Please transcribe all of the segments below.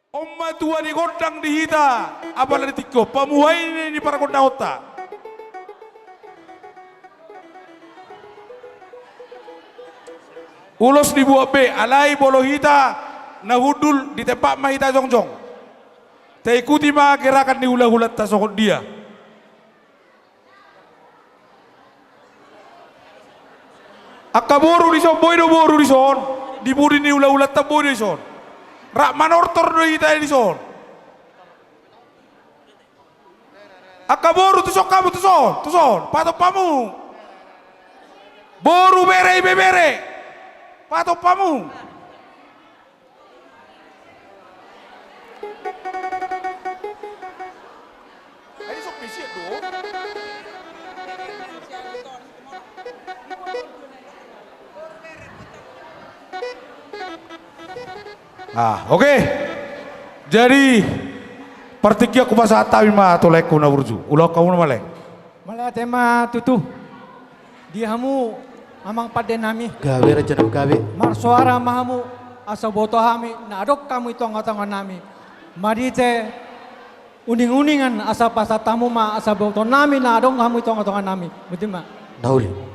Omma tua di gondang di hita, apalagi tiko, pamuhai ini para gondang otak. Ulos di buah be, alai bolo hita, nahudul di tempat mahita jongjong. Tak ikuti mah gerakan di ulah-ulah tasokot dia. Akaboru di son, boy do boru di son, diburi ni ulah-ulah taboy di son. Rak manortor do hita di son. Akaboru tu sok kamu tu son, patok pamu. Boru bere bebere. Patok pamu. Ini sok misi do. Oke. Jadi partikia ku bahasa tawi ma toleku na burju. Ulah kau na malek. Malah tema tutu. Dihamu amang pada nami. Gawe raja nak gawe. Mar suara mahamu asa boto hami na adok kamu itu angatangan nami. Mari te uning-uningan asa pasa tamu ma asa boto nami na adok kamu itu angatangan nami. Betul ma? Dauli.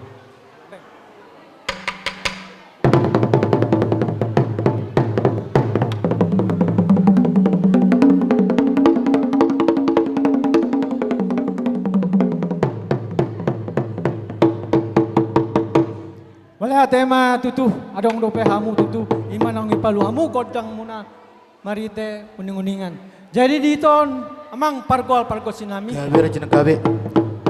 Wala tema tutu adong dope hamu tutu iman ang ipalu hamu godang muna marite uning-uningan. Jadi diton amang pargol sinami. Gawe raja nak gawe.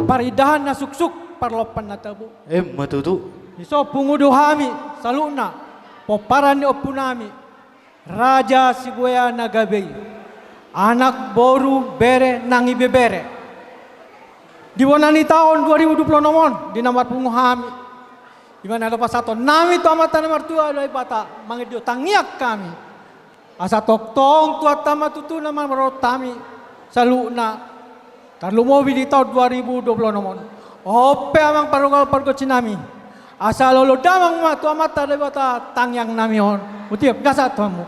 Paridahan na suksuk parlopan na tabu. Matutu. Iso pungudo hami saluna poparan ni opunami Raja Sibuya Nagabey anak boru bere nangi bebere di wanani tahun 2020 di namar pungu hami di mana ada pasato nami to amatan nomor tua dari bata mangidio tangiak kami asa toktong tua tama tutu nama merotami saluna tarlu mobil di tahun 2020 ope amang parogal pargo cinami asa lolo damang ma tua mata dari bata tangyang nami on utiap gasa tuamu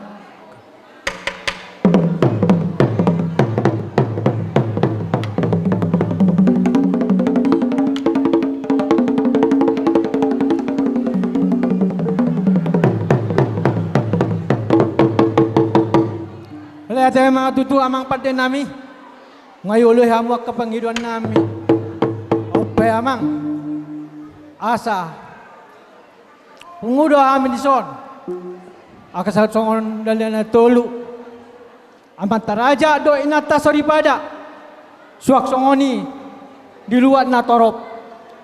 tema tutu amang pada nami ngayuluh hamu ke panghiduan nami ope amang asa pungudo amin dison akasal songon dalana tolu amat taraja do inata soripada suak songoni di luar natorop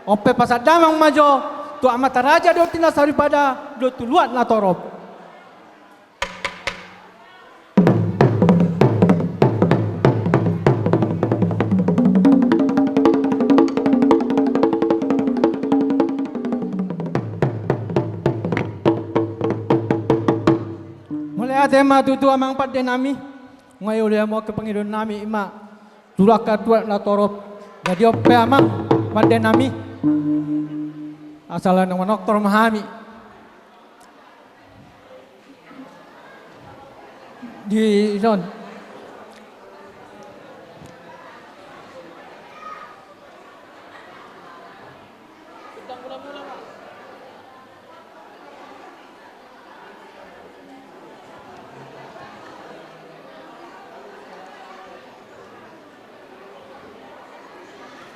ope pasat damang majo tu amat taraja do tina soripada do tu luar natorop. Tema tutu amang pada nami ngayon lihat mo ke Panginoon nami ima tulak katuat na torop jadi ope amang pada nami asalan ng manoktor mahami di zon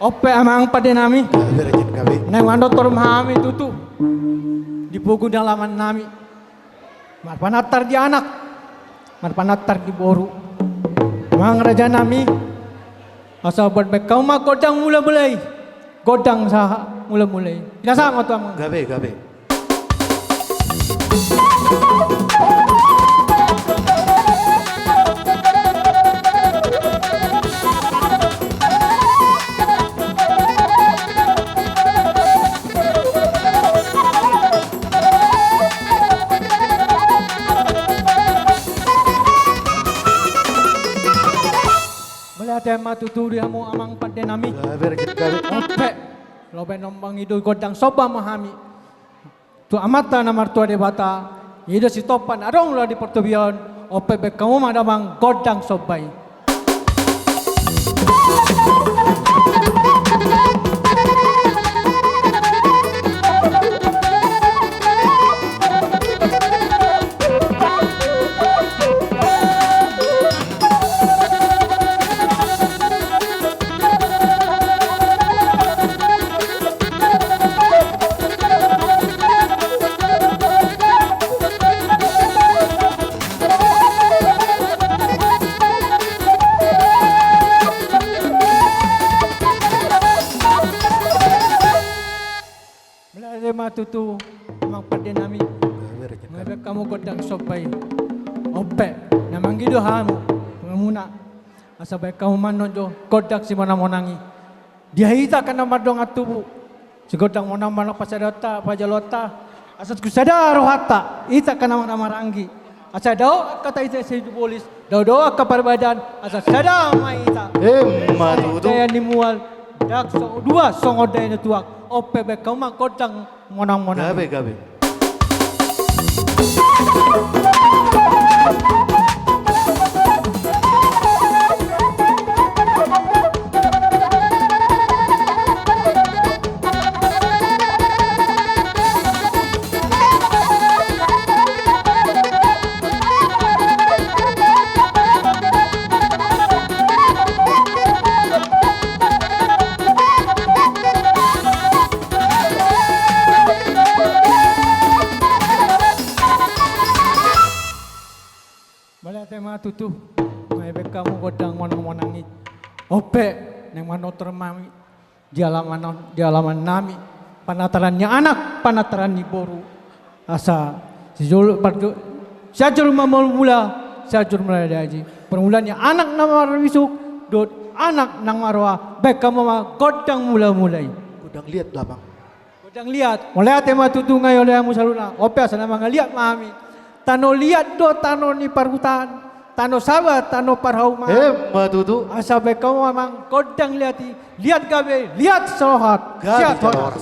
ope amang pada nami Gawe raja nak gawe. nang mandotor mahami tutu di pugu dalaman nami marpanatar di anak marpanatar di boru mang raja nami asa buat bekau mah godang mulai godang saha mulai binasa ngoto amang Gawe gawe. tema tuturi hamu amang pada nami Gawe raja nak gawe. ope lobe nombang ido godang soba mahami tu amata namar tua de bata ido si topan adong lah di Portobion ope be kamu madamang godang sobai. Tutu mang pada nami mereka kamu godang sopai ope namang gido hamu pengamuna asa baik kamu manonjo godak si mana monangi dia hita kana madong atubu si godang monang mana pasadota pajalota asat kusada rohata ita kana mana maranggi asa dao kata ita si polis dao ka perbadan asa sada mai ita Matutu. daya nimual dak so dua songo daya tuak ope baik kamu mang godang monang-monang. Gabe. Tutu, may kamu godang monang-monangi. Ope, neng manotor mami, di alaman nami, panatarannya anak, panataran ni boru. Asa, sajur mula, sajur mulai daji. Permulannya anak nama wisuk, dot anak nang marwa, baik kamu mah godang mulai. Godang lihat belakang. Godang lihat, mulai tema tutu ngayon oleh musaluna. Ope asal nama ngeliat mami. Tano lihat do tano ni parhutan. Tano sahabat, tano parhauma. Matutu. Asa baik kamu memang godang lihat gabe, lihat sohat. Gabe jawar.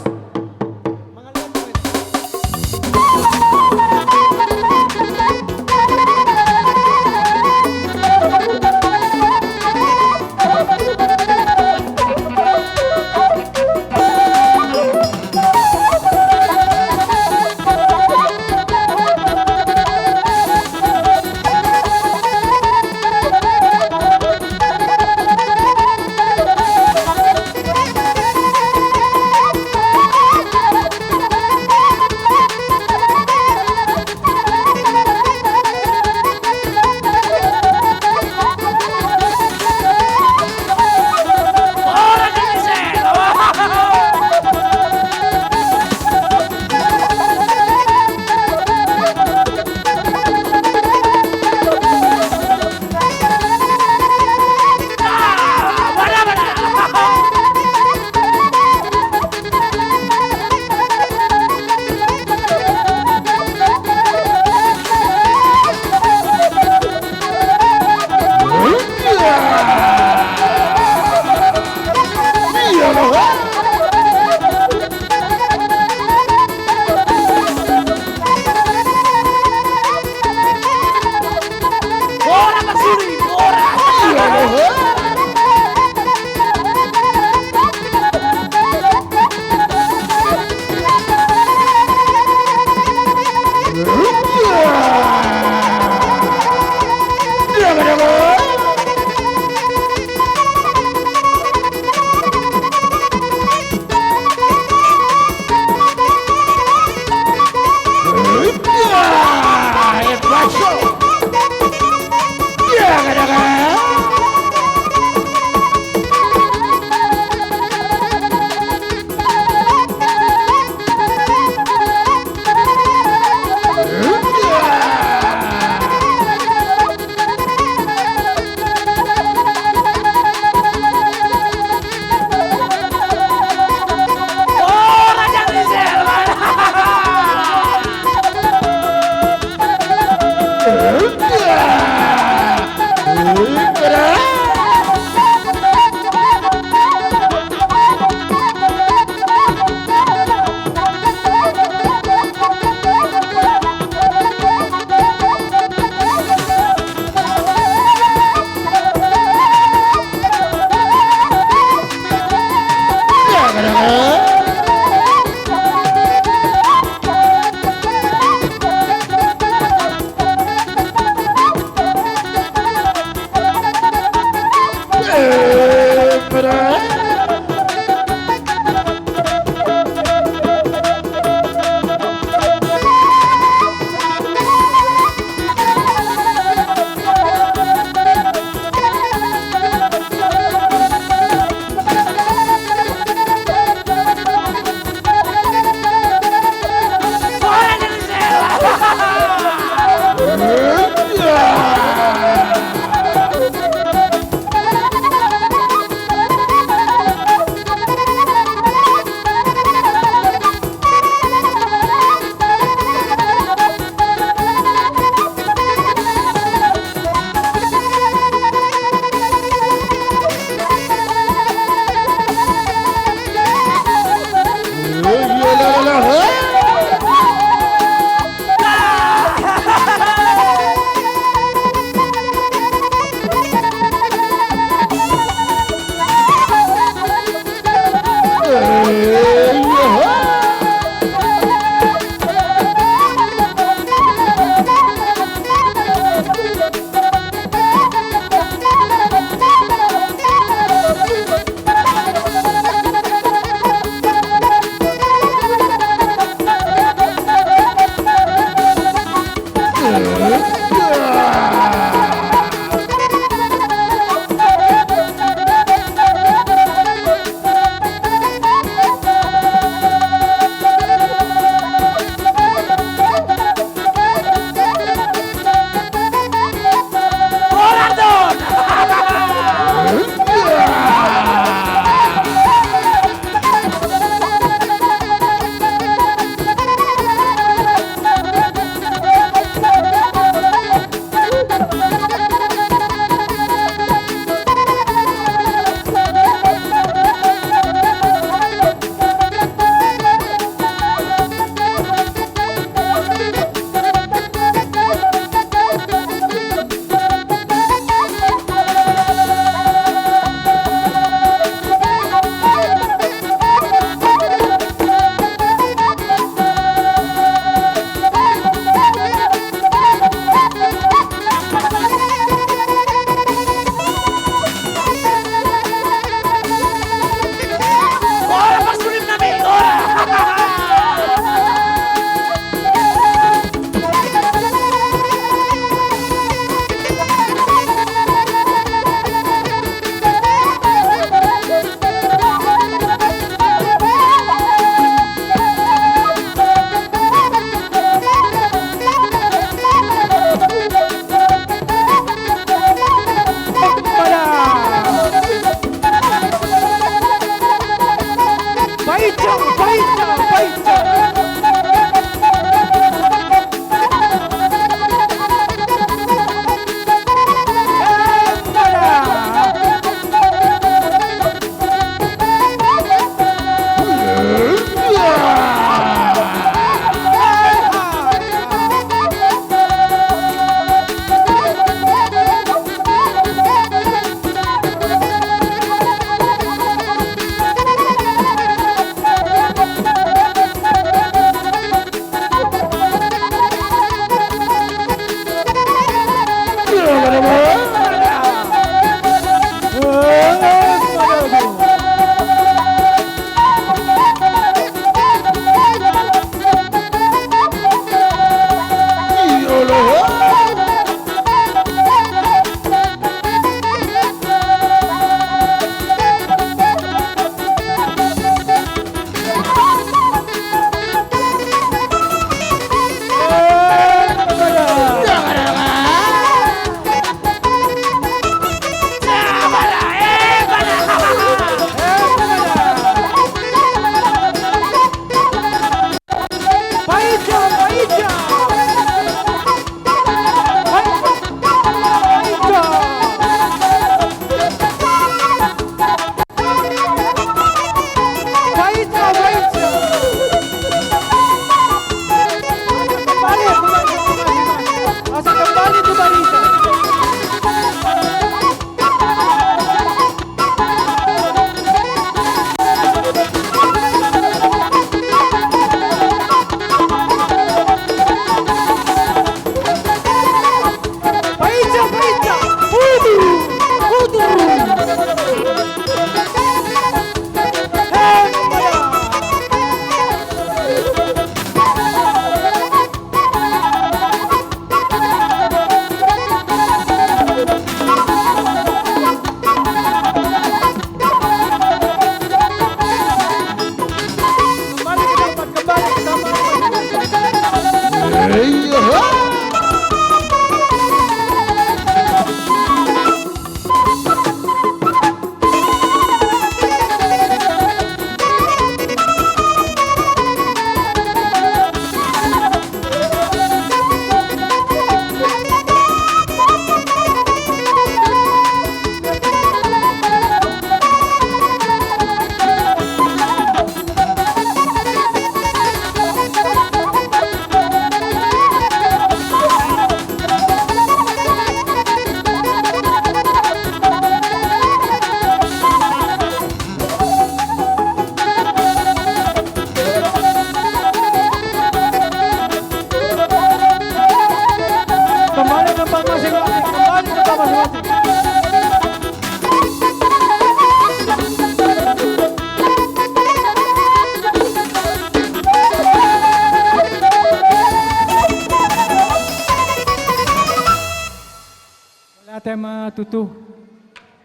Tema tutu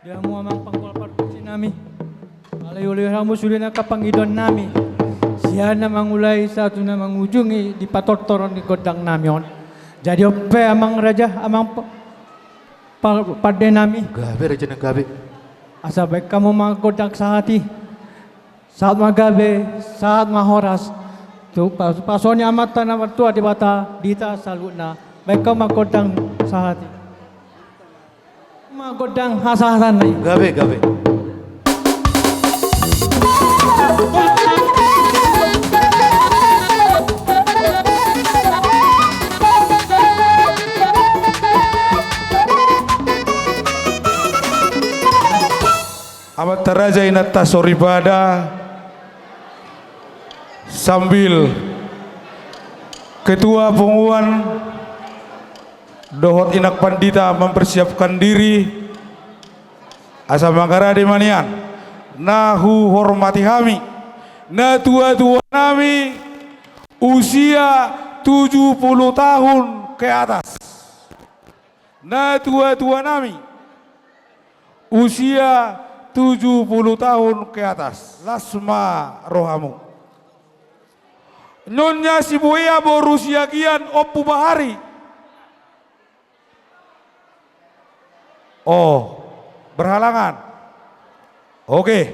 dia mu amang pangkolpar si nami alayo ramu sulit na kapangidon nami siya na mangulay sa ito na mangujungi di patortoron di godang namion jadi ope amang raja amang pade nami Gabi raja ng gabi. asa baik kamu mga godang sa hati saat magabi saat mahoras tu pasonya amata na tua di bata dita salut na baik kamu mga godang sa hati mga godang hasahasan na yun. Gabi, gabi. Amat teraja inata soribada sambil ketua penguan Dohot Inak Pandita mempersiapkan diri asa mangkara di manian nahu hormati kami na tua-tua nami usia 70 tahun ke atas na tua-tua nami usia 70 tahun ke atas lasma rohamu Nyonya Sibuya borusia kian Opu Bahari. Oh, berhalangan. Oke.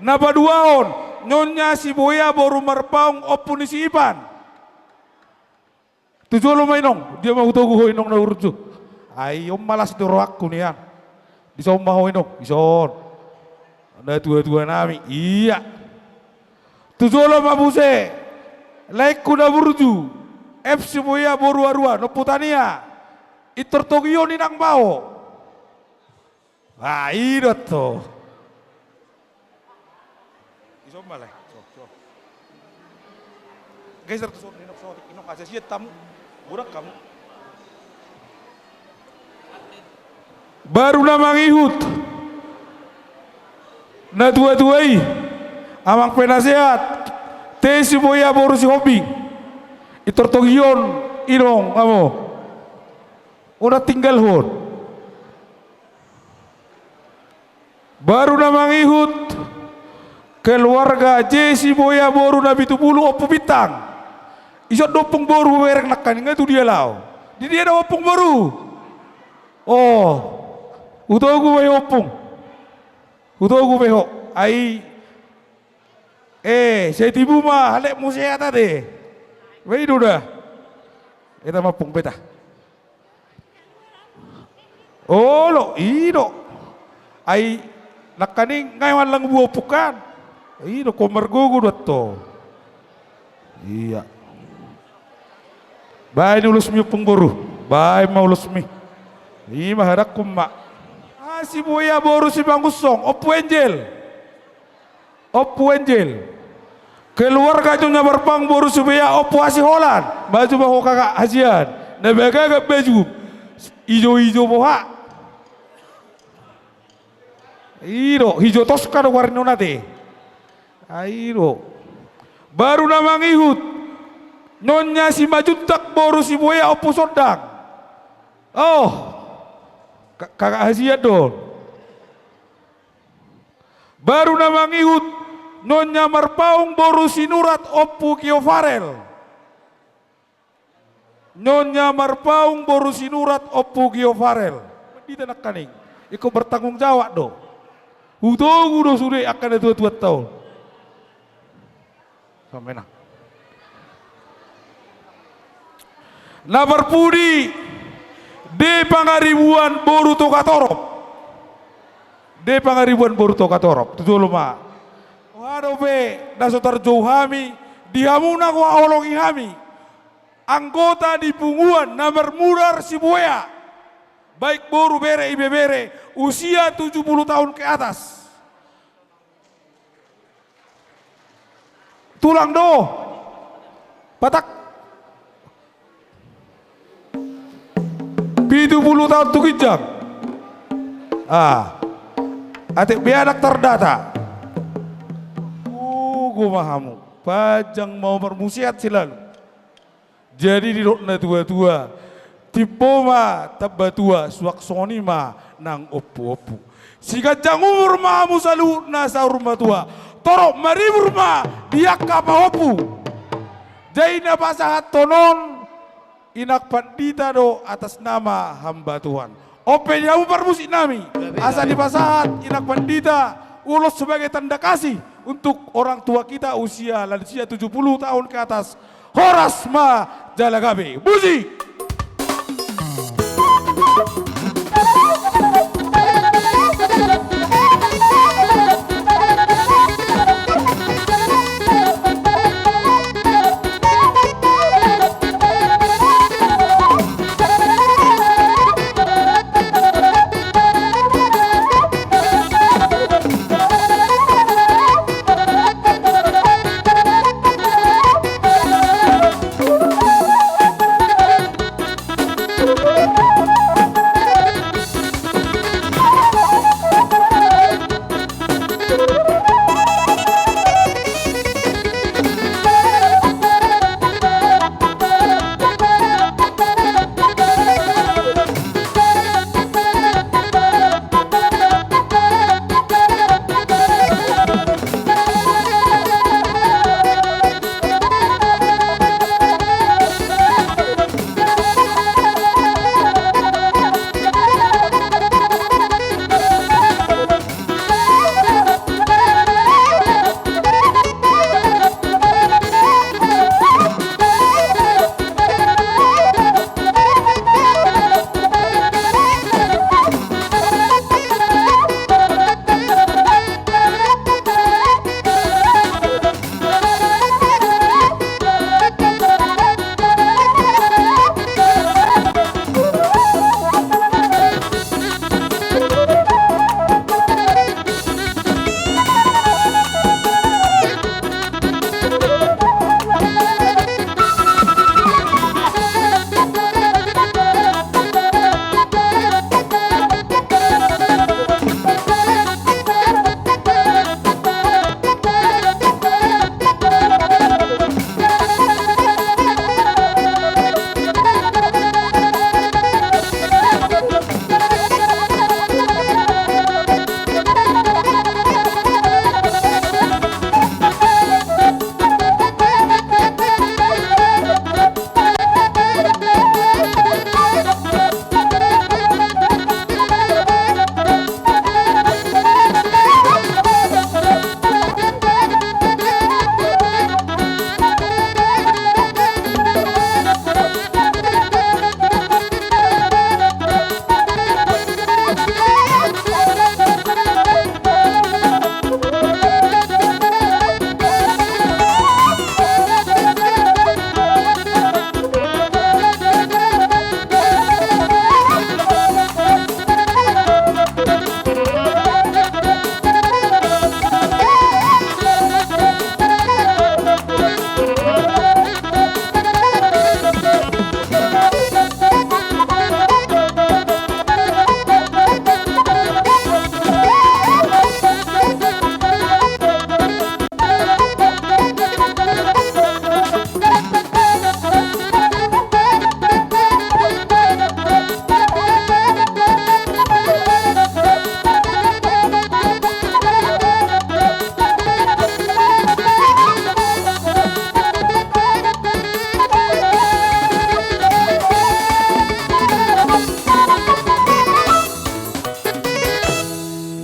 Napa duaon? Nyonya Sibuya boru marpaung opunisi Ipan. Tujuh lo mainong, dia mau tahu inong na urut. Ay, malas doro aku niyan. Bisa mau inong, ison. Ada dua-dua nami. Iya. Tujuh lo mabuse. Like kuda burju. F Sibuya boru arua no putania. Itortogio ni nang bao. Ah, iya tuh. Iso malay. So. Guys, terus inok aja sih tamu. Burak kamu. Baru nama ngihut. Na dua-duai. Amang penasehat. Teh si boya boru si hobi. Itortogion inong kamu. Udah tinggal hon. Baru nama ngihut keluarga Jesi Boya boru nabi tubulu opu bitang isot dopung boru werek nakan itu dia lau di dia ada opung boru oh utogu be opung utogu be ho ai saya tibu mah halek museata deh wei dah kita mapung beta oh lo ino ai nakaning ngayon lang buo pukan. Ino komergugu to. Iya. Baik ulus mi pengburu. Baik mau ulus mi. Ini maharak kumma. Si buaya boru si bangusong. Opu Angel. Opu Angel. Keluarga itu berpang boru si buaya opu hasi Holland. Baju bahu kakak hasian. Nebega gak baju. Ijo-ijo boha. Iro, hijau Tosca warna nate. Airo. Baru nama ngihut. Nyonya si Majuntak boru si Boya opu Sodang. Oh. Kakak hasiat dong. Baru nama ngihut. Nyonya Marpaung boru si Nurat opu Kiofarel. Nyonya Marpaung boru si Nurat opu Kiofarel. Di tanah kaning. Iko bertanggung jawab dong. Utogu do sudah akan ada dua tahun. Sampai nah. Na berpudi de pangaribuan boru tokatorop. De pangaribuan boru tokatorop. Tujuh lima. Wado be dasotar jauh hami dihamuna ko awalongi hami. Anggota di punguan na bermurar si buaya. Baik boru bere ibe bere usia 70 tahun ke atas. Tulang do. Patak. 70 tahun tu kijang. Ate biadak terdata. Gumahamu. Pajang mau bermusiat silalu. Jadi di rokna tua-tua. Tipoma tabatua suaksoni ma nang opu-opu. Sikajang umur mahamu salu nasa rumah tua. Torok maribur ma biak kapa opu. Jaina pasahat tonon. Inak pandita do atas nama hamba Tuhan. Ope jamu permusik nami. Asa di pasahat inak pandita. Ulos sebagai tanda kasih untuk orang tua kita usia lansia 70 tahun ke atas. Horas ma jalagabe. Musik.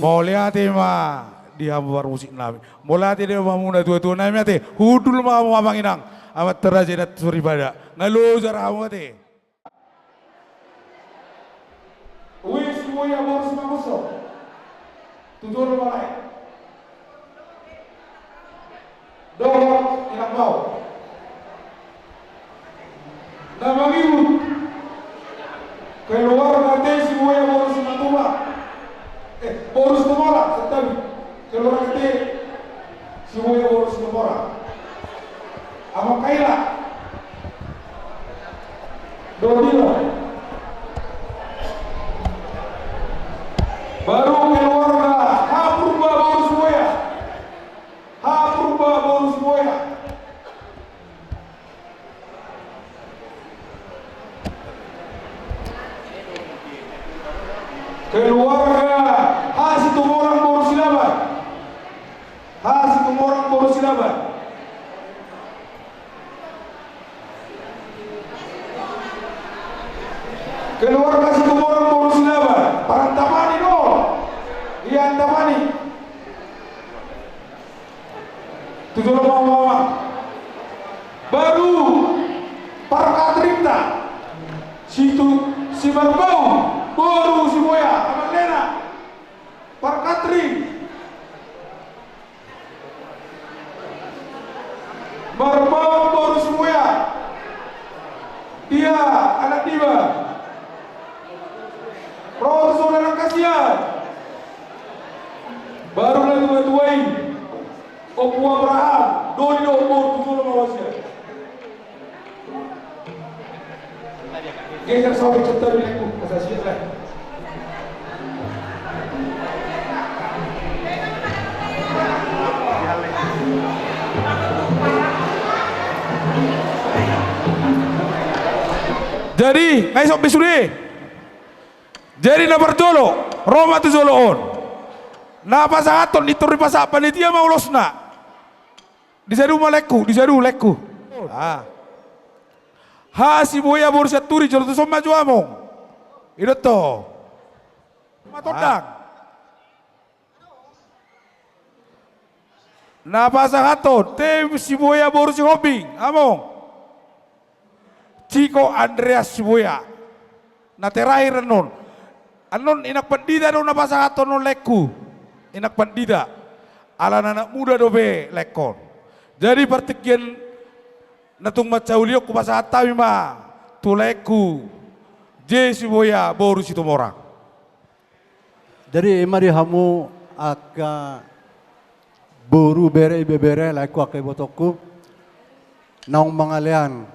Moliati ma dia buat musik nabi. Molati dia mamuna tua nami ate. Hudul ma mamanginang amat terajenat suribada. Ngalo jaramu ate. Wis ya boros mamuso. Tujuh malai. Dohor ilang mau. Namangiru. Keluar nanti semuanya boros matuma. Boros tumora, tetapi keluar nanti semuanya boros tumora. Ama kaila. Dodilo. Tujuh lama. Baru Parkatripta. Situ si Barbau, baru si Boya, Amalena. Parkatri. Barbau baru si Boya. Dia anak Diba. Profesor anak kasihan. Baru lagi tuai. Opu Abraham, Doni Obor, tujuh lama wasia. Geser sampai cetar milikku, asasiat lah. Jadi, ngai sok besuri. Jadi na berjolo, Roma tu jolo on. Na pasangaton ituri pasak panitia mau losna. Disadu malekku, disadu lekku. Ah. Ha si Boya baru turi jolo tu soma juamong. Itu to. Matodang. Na pasangaton, tem si Boya baru si Hobing, among. Chico Andreas si Boya. Na terakhir non. Anon inak pandida do na pasangaton non lekku. Inak pandida. Ala anak muda dobe lekon. Jadi partikian natung macauliok ku pasangat tami ma. Tuleku. Je si Boya baru situ orang. Jadi mari hamu aka boru bere bebere laiku akai botoku. Naung mangalian.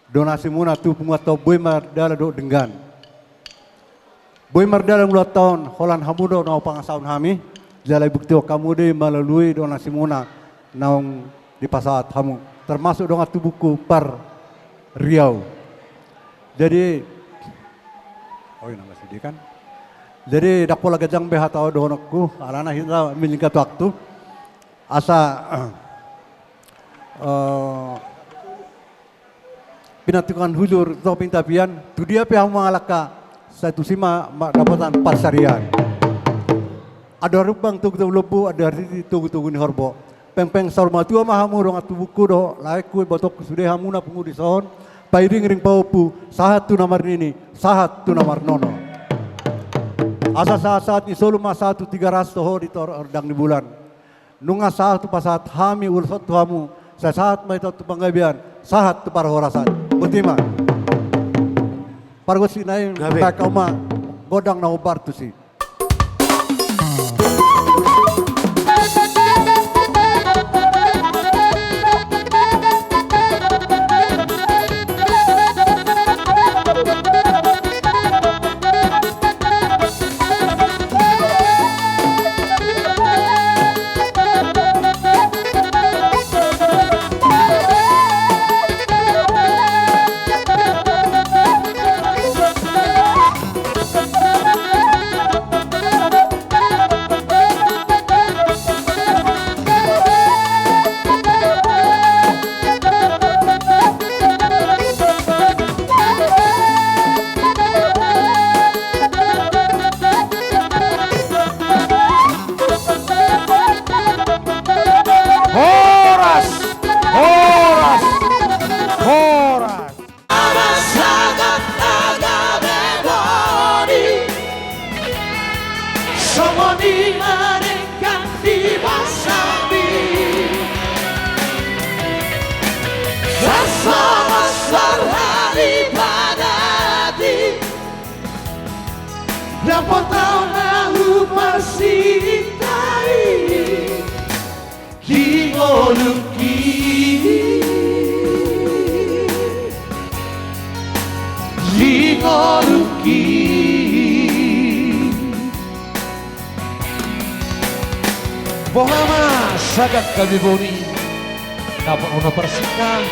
Donasi muna tu penguat tau boy mardala do denggan. Boy mardala ngulat tahun holan hamudo nau pangasaun hami. Jalai bukti kamu de melalui donasi muna naung di pasat hamu. Termasuk dongat tu buku par Riau. Jadi, oh ini masih di kan. Jadi dapola gajang beha tau dohonokku. Alana hita milingkat waktu. Asa pinatukan hujur atau pintapian tu dia pihak mengalaka satu sima dapatan parsarian ada rupang tugu lebu ada tugu ni horbo peng saur matua mahamu dong atu buku do laiku botok sudah hamuna pengudi sohon pairing ring paupu sahat tu nomor ini sahat tu nomor nono asa saat ni solo masa tu 300 ho di ordang di bulan nunga saat tu pasat hami ulsot tu hamu saat mai tu panggabian sahat tu para horasan Butima. Pargo si naik tak oma godang na ubar tu si. Berapa tahun aku masih tari Lingoluki Bohama sagat kami boni dapat una persika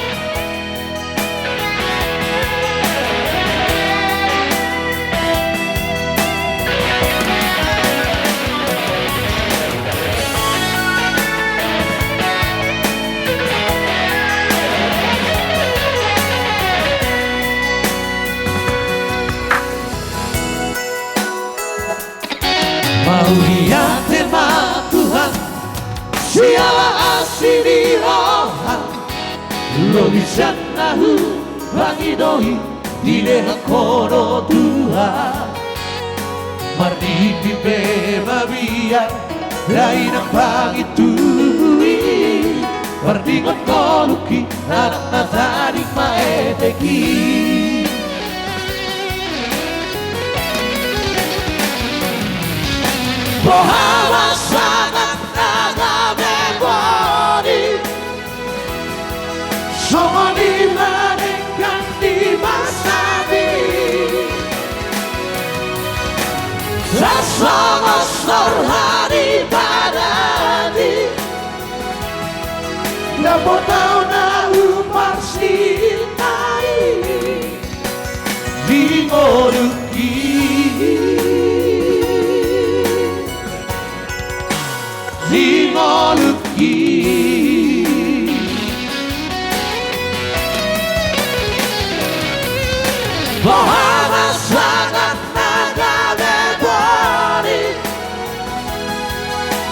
mau lihat tema Tuhan siapa Masinirohan Lobisan nahu Bangidoi Dileha kono tua Mardipi bebabia Lain ang pangitui Mardingot koluki Anak nataning maeteki Bohawa sangat nagamemori Songo di manengkan di masabi Rasa masar hari padani Dapat tahu na uparsintai Di moruki Dimoluki Bahwa sangat nagamemori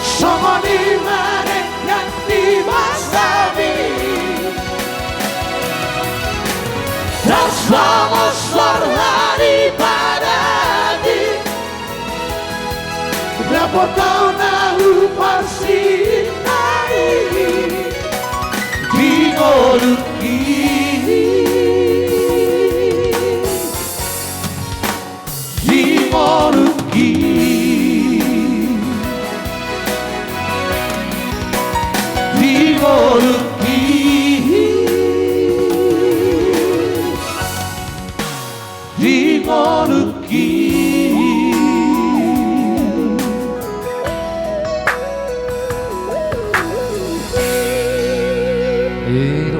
Sama di maneng yang dimasabi Dan sama hari padani Berapa tahun aku persintai Dimoluki Dimoluki Dimoluki Dimoluki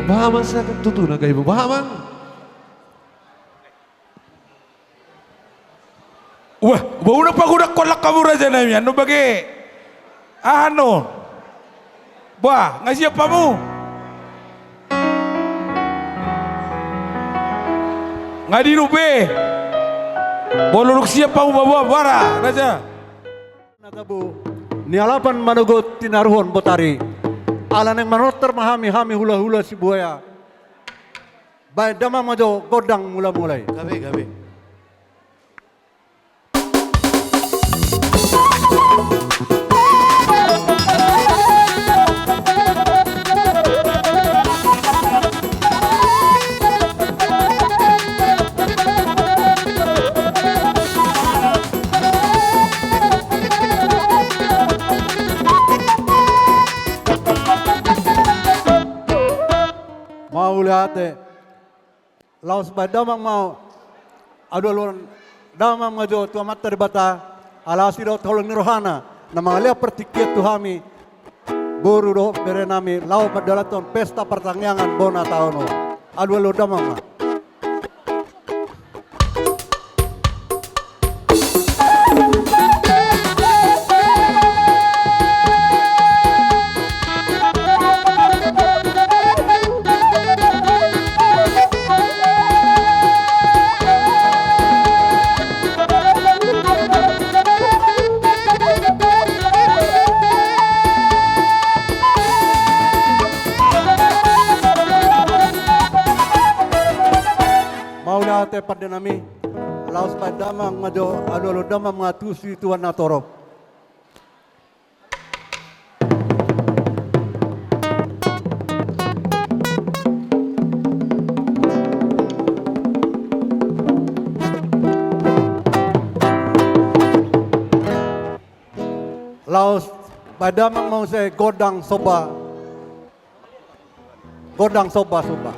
Bahaman sa tutunan kayo mo, Bahaman. Wah, bau na pagudak kolak kamu raja namin. Ano bagi? Ano? Bah, ngasih apa mu? Ngadiru be. Boloruk siapa mu bawa bara raja? Nagabu nialapan manugot tinaruhon botari. Alan yang manot termahami hami hula-hula si buaya. Baik dama majo godang mula-mulai. Gabe. Mau lihat laos ba damang mau adolon damang majo tu amat terbata alasi do tolong nirohana na mga liya pertiket tu hami boru do berenami lau madalaton pesta pertangyangan bona taono adolo damang ma te pada nami laos padamang mado adolo damang mga tusi tuan na torop. Laos padamang mau se godang soba soba.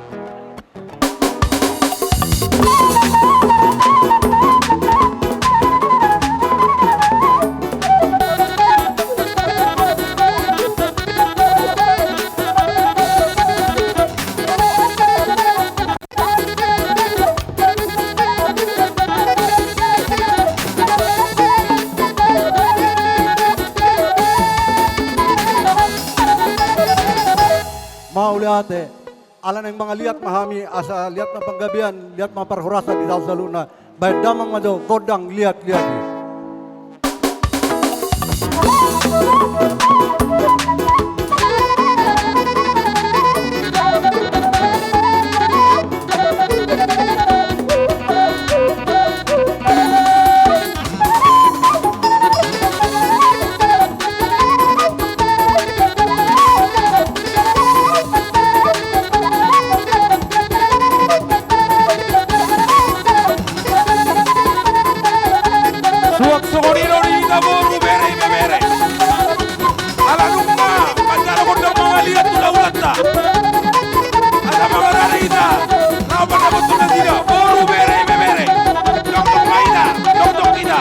Mau lihat alan yang mga lihat mahami asa lihat na panggabian lihat mga parhurasa di daw saluna bayad damang mado godang lihat kita boru bere bere. Ala nungma pancana kodang mga lihat tula ulata. Ada mga rarita. Napa na betul na tidak boru bere bere. Dok maina, dok kita.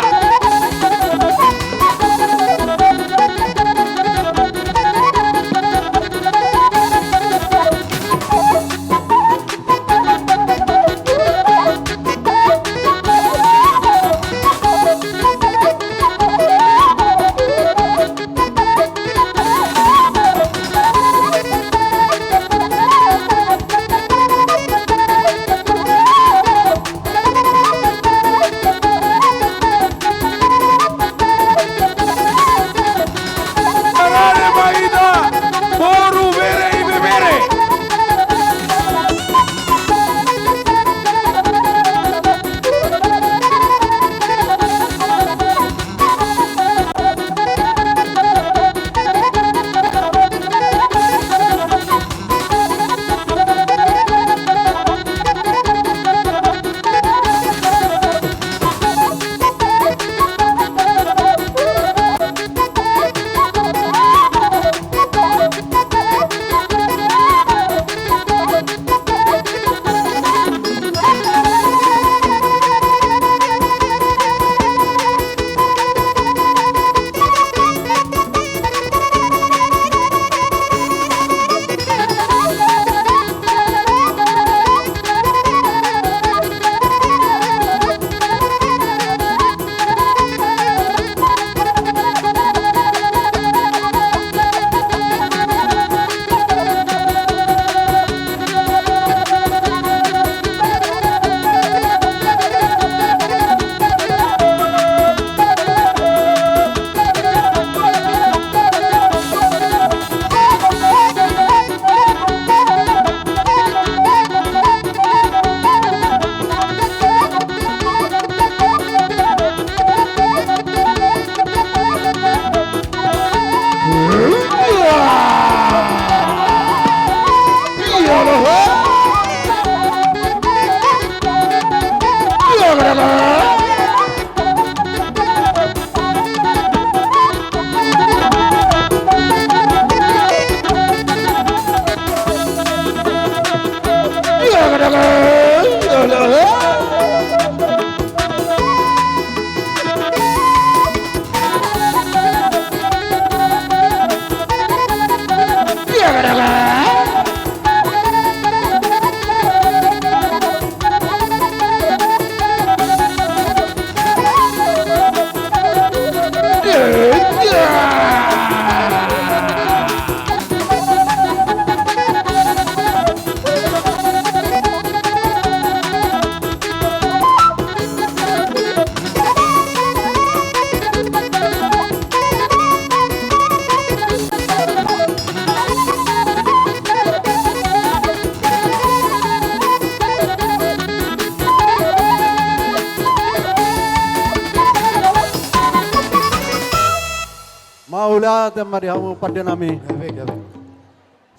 Maula temari hamu pada nami.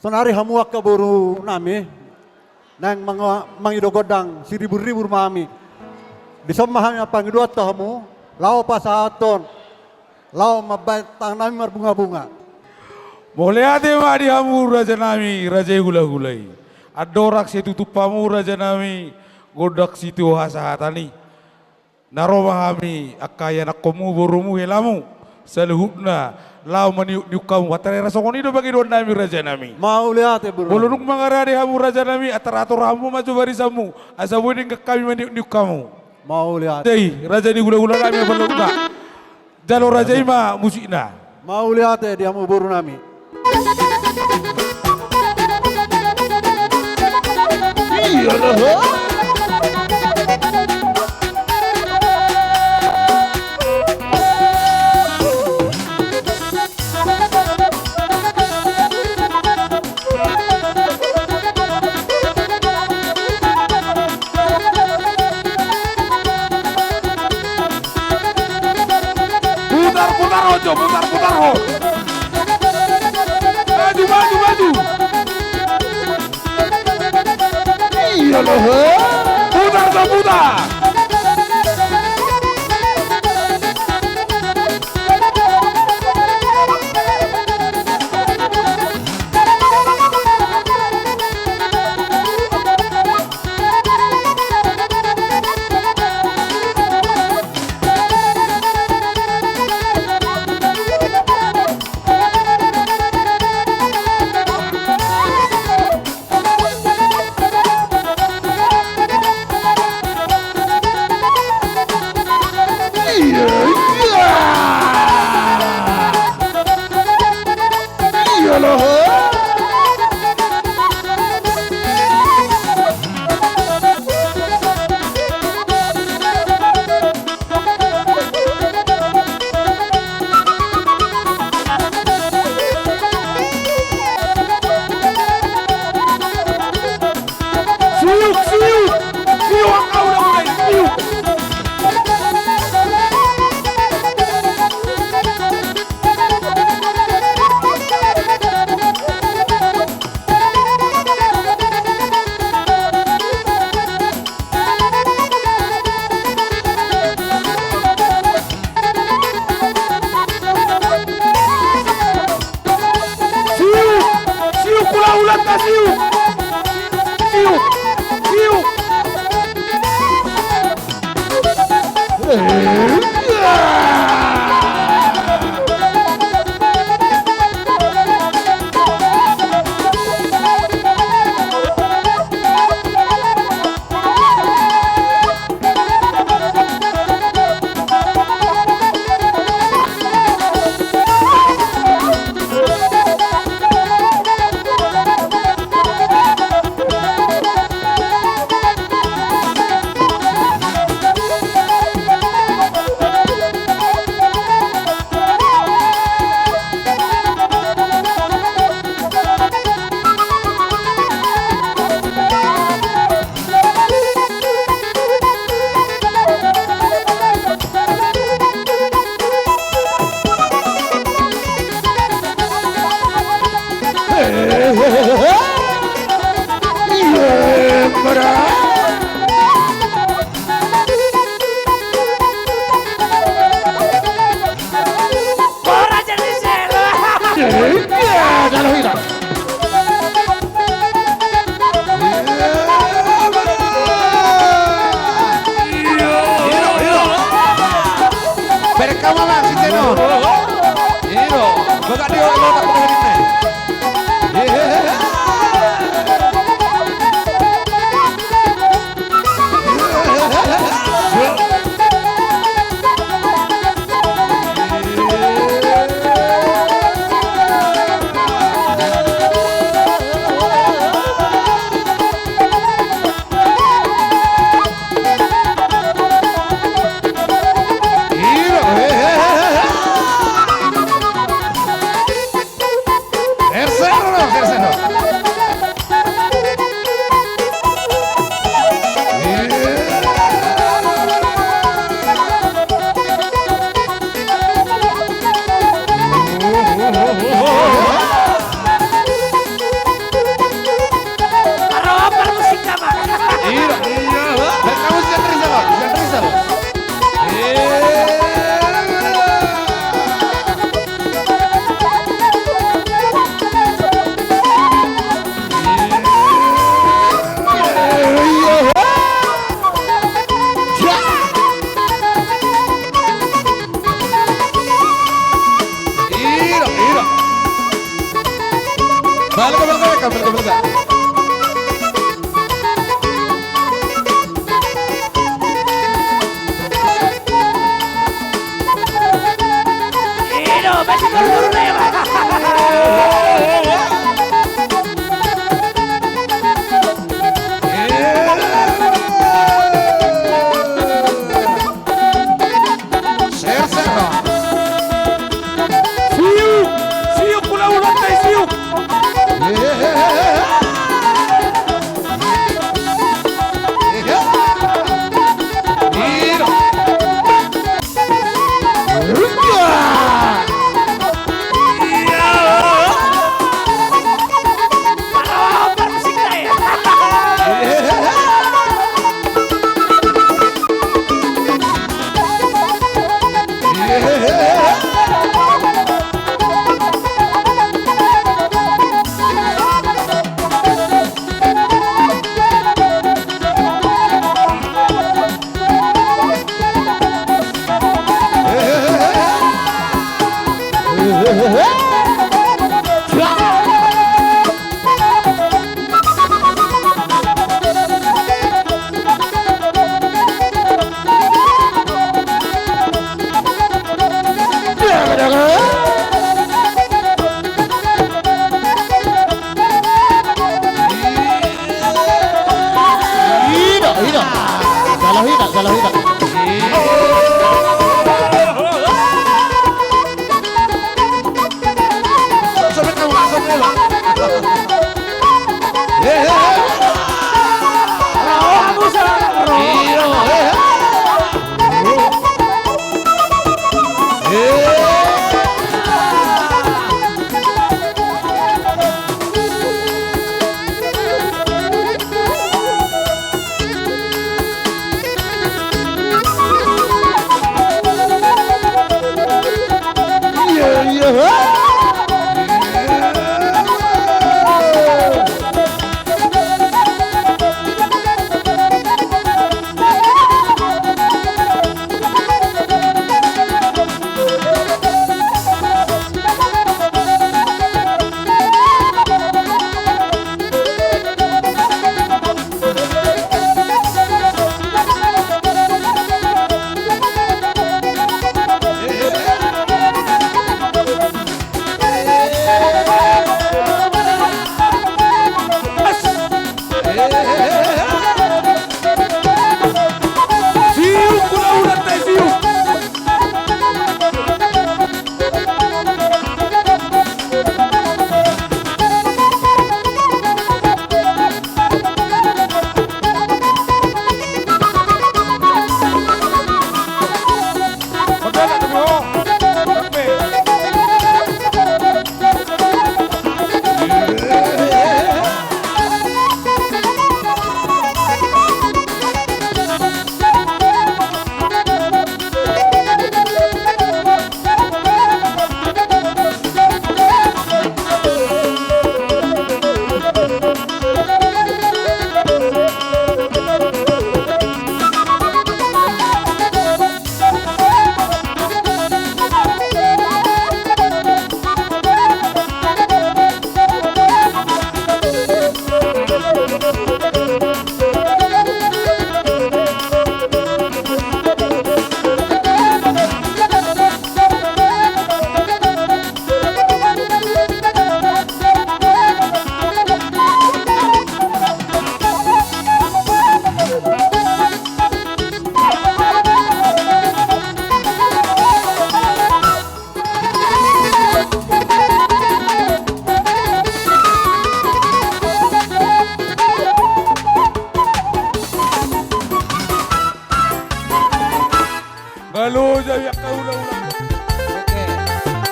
Sonari hamu akka boru nami. Nang mangidogodang siribu-ribu mami. Disamahan apa ngidot hamu. Lau pasaton. Lau mabatang nami marbunga-bunga. Moliate mari hamu raja nami raja gula-gulai. Adorak si tutupamu raja nami godak si tuha sahatani. Naroma kami akaya nakomu borumu helamu. Saluhutna lau maniuk kamu hatare rasongoni do bagi don nami raja nami. Mau lihat ya buru. Bolonuk mangarade hamu raja nami atarator hamu maju barisamu asabuni kami maniuk kamu. Mau lihat. Dei raja di gula-gula nami bolonukna. Jalo raja ima musikna. Mau lihat ya dia mau buru nami. Iya loh. Putar ojo, putar ho. Maju. Iya loh. Putar. lantas siuk. Siuk. Siuk. Balik ke belakang, balik ke belakang. Siuk. Siuk ulang-ulang tay siuk.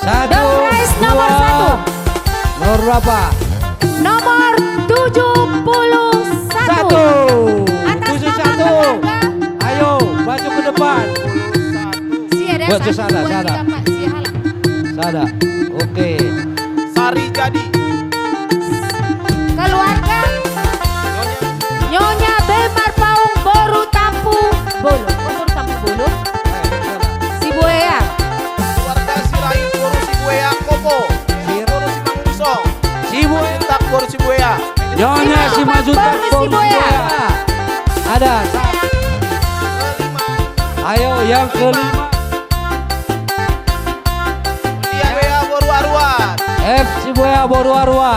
Satu, prize nomor dua. satu. Nomor berapa? Nomor 71. Atas Tujuh nama satu. keluarga. Ayo, maju ke depan. Si ada Buat 1, sana, 2, sana. 3, 4. Si halang. Sada. Oke. Sari jadi. Keluarga Nyonya Bemar Paung Boru Tampu Bolo. Oh, Boru Tampu Bolo. Si Buaya. Keluarga si Rahim Boru si Buaya Koko. Boru si Mangusong. Si Buaya. Tak Boru si Buaya. Nyonya si maju Baru si Buaya. Ada. Kelima. Ayo yang kelima. Lia Buaya Boru Arwan. F si Buaya Boru Arwa.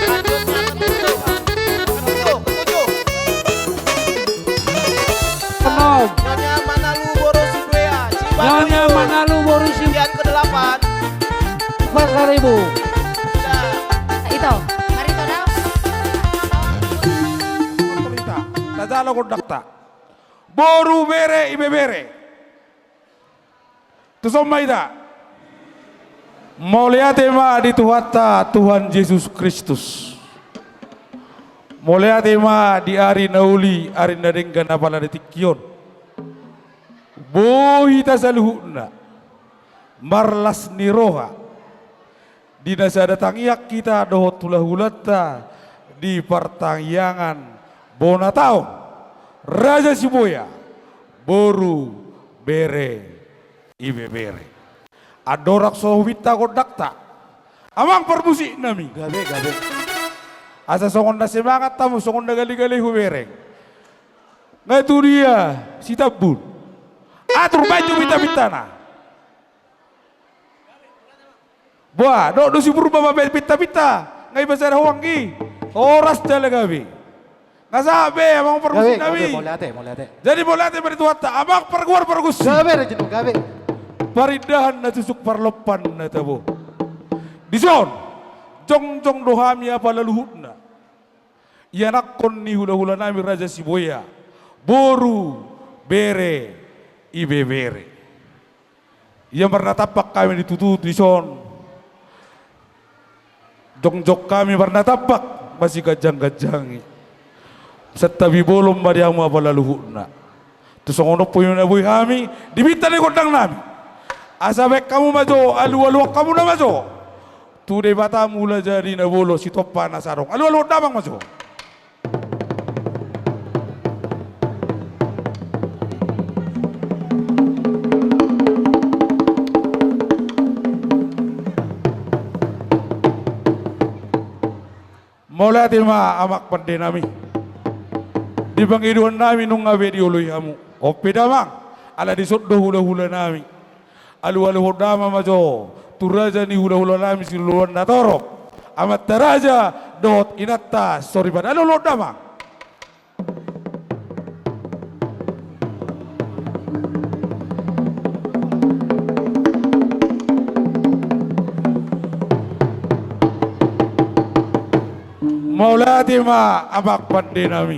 Lanjut yang ketujuh. Ketujuh. Penom. Nyonya Manalu Boru si Buaya. Cibadoyo. Nyonya Manalu Boru si Yang ke-8. 4.000. Sudah. Ito. Marito daw. Talita, Tadalo kondakta. Boru bere ibe bere. Tusomaida. Moliate ma di Tuhata Tuhan Yesus Kristus. Moliate ma di ari nauli ari nadenggan apala detikyon. Bohita saluhuna. Marlas niroha. Di nasa datangiak kita dohot tulah hulata di pertangyangan Bonatao Raja Siboya Boru bere ibe bere adorak sohwita kodakta amang permusik nami Gabe. asa songon na semangat tamu songon na gali-gali hubereng nga itu dia si tabun atur baju bita-bitana buah do si purba babe pita-pita ngai basara huanggi oras jala gabi nga sabi amang permusik nami Mau lihat. jadi boleh beri tuata amang perguar pergusi Gabe rejenu gabe. paridahan na tusuk parlepan na tabo. Dison, jong dohami apa laluhut na. Ianakon ni hula-hula nami Raja Siboya. Boru bere ibe bere. Ia pernah tapak kami ditutut dison. Jong kami pernah tapak masih gajang-gajangi. Setabi bolom bariamu apa laluhut na. Tusongono po yung nabuhi kami, dibita ni kodang nami. Asabek kamu majo, alu-alu kamu na majo. Tude bata mula jadi na bolo si topa na sarong. Alu-alu damang majo. Mula tima amak pande nami. Di pangiduan nami nung ngabe di uluy hamu. Ope damang. Ala di soddo hula-hula nami. Alu-alu hodama majo turaja ni hula-hula nami si luluan na torop amat taraja dot inatta sorry ban alu hodama maulati ma amak pande nami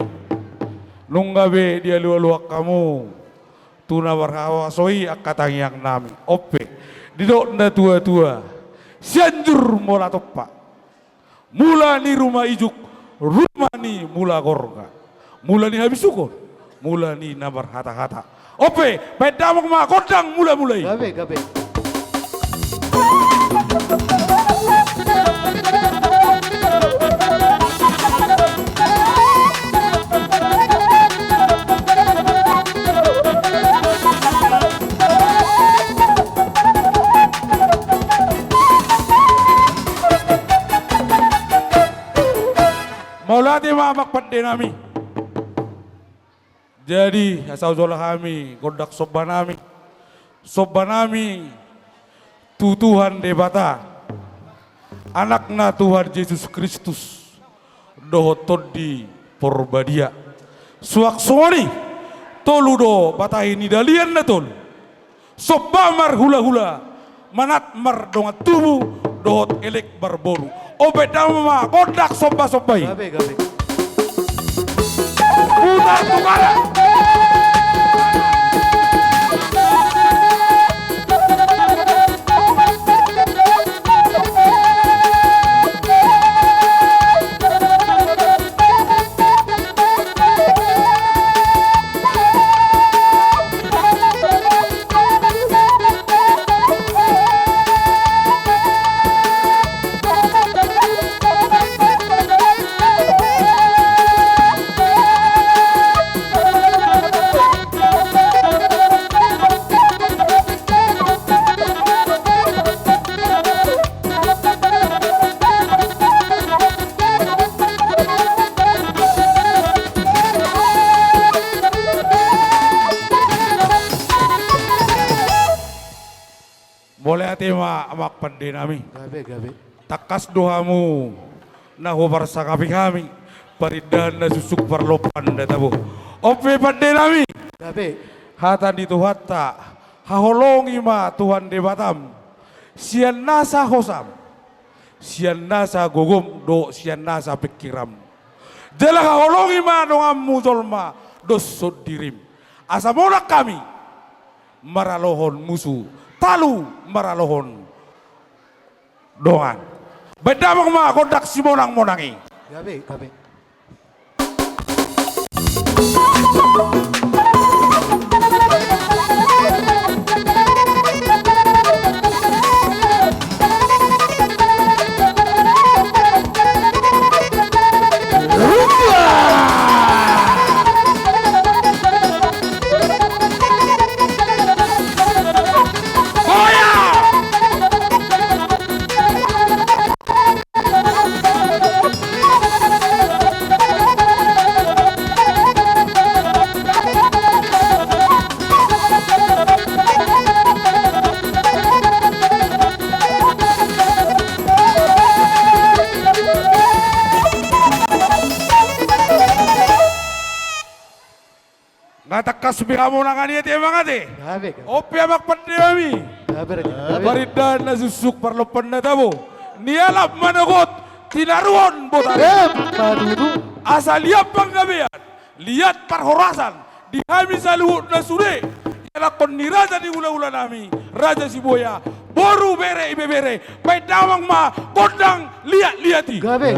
nunggabe dia alu-alu kamu tuna warhawa soi akatangyang nami ope didok na tua-tua sianjur mola topa mula ni rumah ijuk rumah ni mula gorga mula ni habis sukun mula ni nabar hata-hata ope pedamok ma kodang mula-mulai Gabe. Maulati mamak pande nami. Jadi asal zola kami godak sobanami. Sobanami tutuhan debata. anakna Tuhan Yesus Kristus dohoton di porbadia suak suani tolu do batahi ni dalian na tolu sobamar hula-hula manat mar dongat tubuh dohot elek barboru obedama kodak soba-sobai Gabe. putar tukara boleh hati amak pandai nami Gabe. takas dohamu nahu barsa kami paridan na susuk parlopan databu ope pandai nami Gabe. hatan itu hatta haholongi ma Tuhan de Batam sian nasa hosam sian nasa gogom do sian nasa pikiram jala haholongi ma dongam muzolma dosod dirim asa molak kami maralohon musuh talu maralohon dongan bedamang ma kodak si monang-monangi Gabe. ngatakas bihamu nangani ati emangati Gabe. opi amak pandai nami paridan na susuk parlopan na tabo nialap managot tinaruon botan asal lihat panggabian lihat parhorasan di kami saluhut na sude yalakon ni raja di ula-ula nami raja Siboya boru bere ibe bere pedawang ma kodang lihat-lihati Gabe.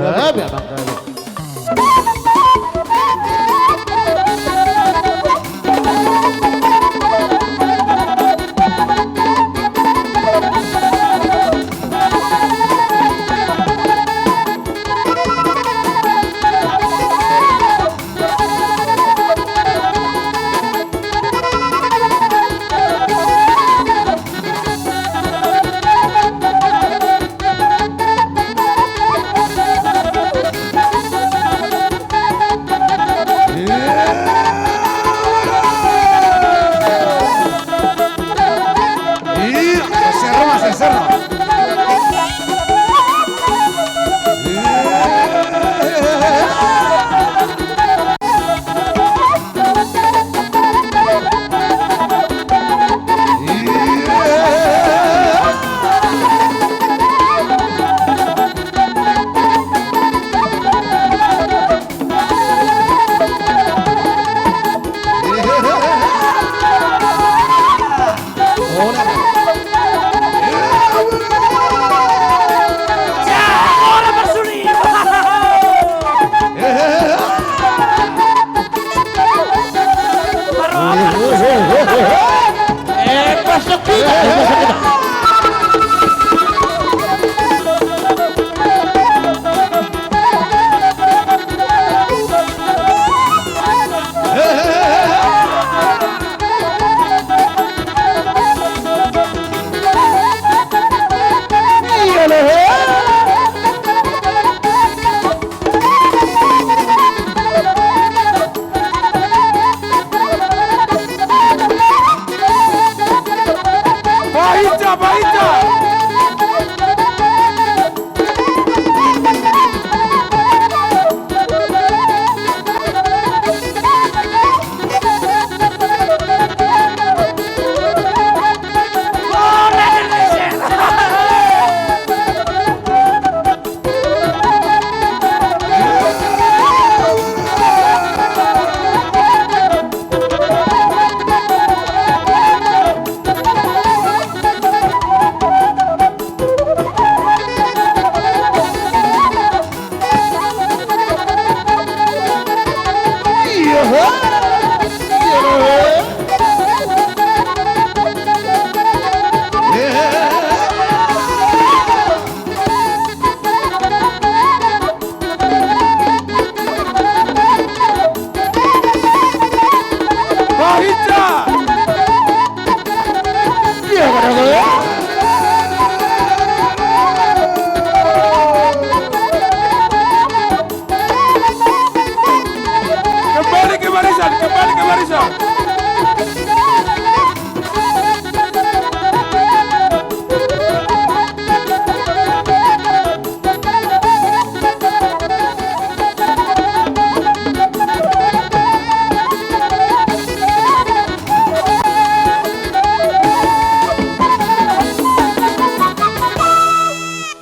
bisa.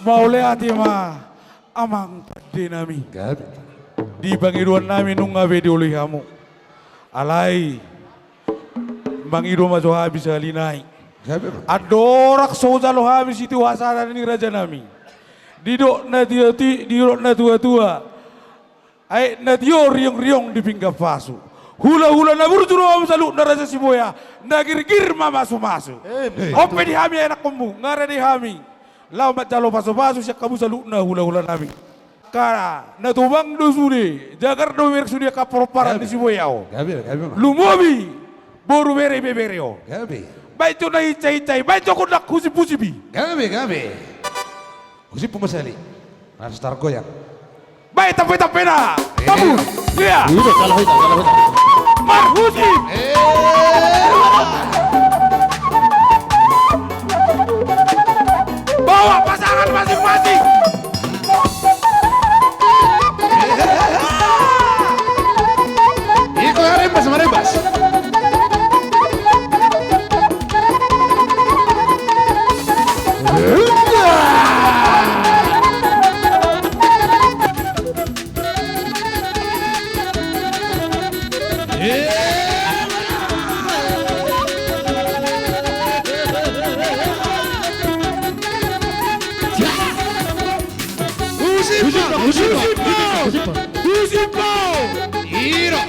Mau lihat ya mah, amang pade nami. Gabi. Di Bangiruan nami nung ngabe di oleh kamu. Alay, Bangiruan maso habis halinay. Gabi. Adorak soja lo habis itu wasaran ni raja nami. Didok na tua-tua. Ay na tiyo riong-riong di pinggap pasu. Hula-hula na burjuro am salu na raja Siboya. Nagir-gir masu-masu. Ope di hami anak kumbu, ngara di hami. Lau mat jalo paso-paso siya kamu salu na hula-hula nami. Kara na tubang do sude, jagar do merek sude kaproparan di Siboya o. Gabi. Lumobi, boru bere bebere o. Gabi. Baik tu na icai-icai, baik tu nak kusi-pusibi. Gabi. Kusi pemasali. Harus tar goyang. Baik tapi na. Tabu, dia. Udah kalau kita. Marhusi. Bawa pasangan masing-masing. Iko rembas. Iro.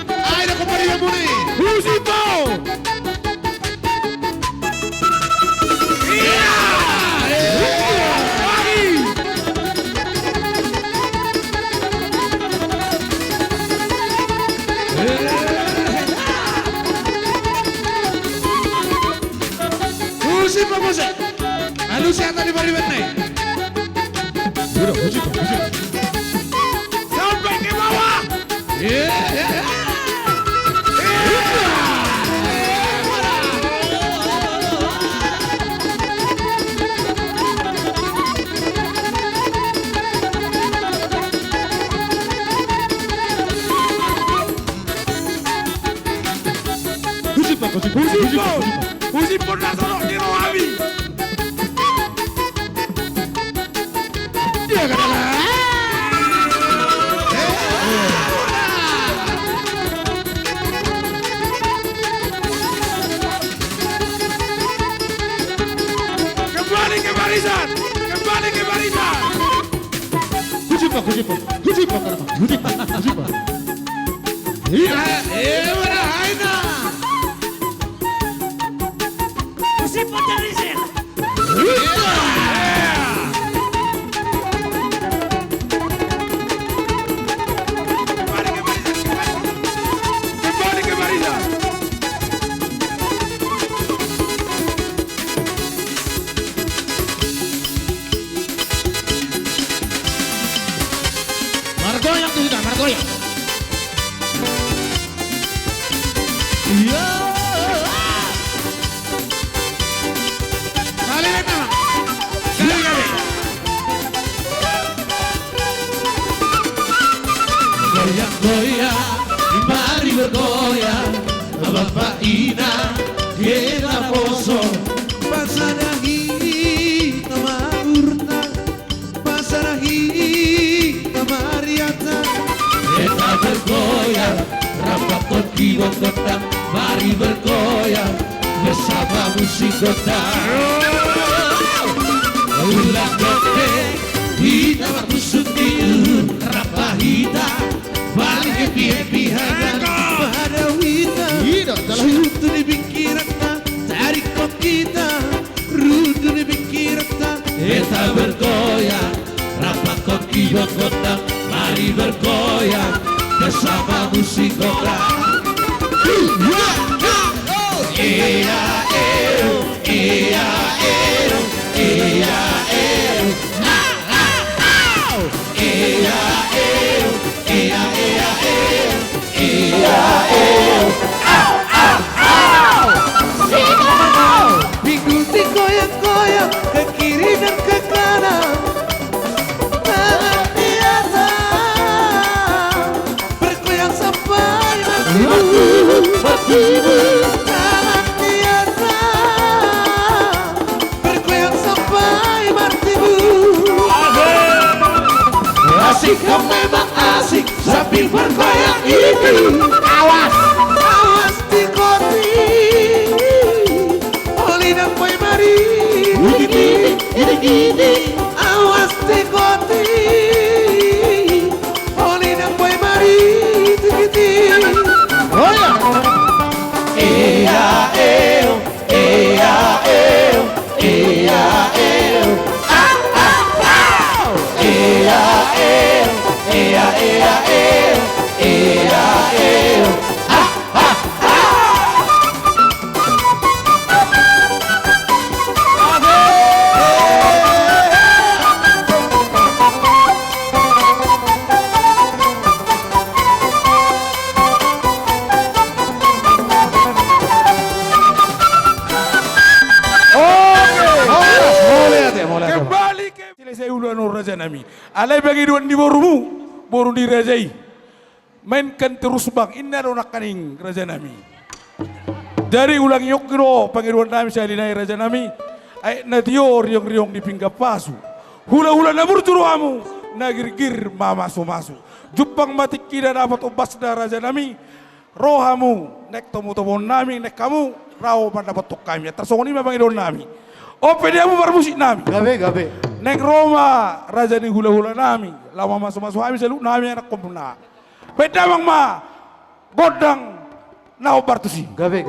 Ayo kembali yang muni. Musik. Lalu siapa di bari benai? Udah, musik. Sampai ke bawah. Musik pun dah sorok di Rohawi. Dia katalah. Kembali ke barisan. Hujipa. Iya, mana Aina? Hujipa dari sini. Kembali ke barisan. Margoyang. Iya. Salena. Goyang, mari bergoyang, Bapak Ina, kita poso, pasarahi tamurna, pasarahi tamariata, kita bergoyang, rapat kopi kota, mari bergoyang, bersama musik kota. Ulang kote, kita bermusik tiur, rapahita. Balik ke pihak-pihak pada wita Rutu di pikiran tarik kok kita Rutu di pikiran kita bergoyang Rapat kok kibat kota Mari bergoyang bersama musik kota asik, kau memang asik sambil bergoyang ini. Awas tikoti Olina boy mari Gini, Awas tikoti Olina boy mari tikiti Oh ya Kembali ke selesai uluan raja nami. Alai bagi duan di borumu, boru dirajai. Mainkan terus bang, inna ronak kaning raja nami. Dari ulang yokro pangiruan nami saya dinai raja nami. Ay natio riong di pinggap pasu. Hula-hula nabur turuamu, nagirgir mama masu. Jupang mati kira dapat ubas da raja nami. Rohamu nek tomo nami nek kamu raw mendapat tok kami. Tersongoni memang idon nami. Oh pediamu bermusik nami. Gabe. Nek Roma raja ni hula-hula nami. Lama masuk kami selalu nami anak kompuna. Pedamang ma godang nau bartusi. Gabe.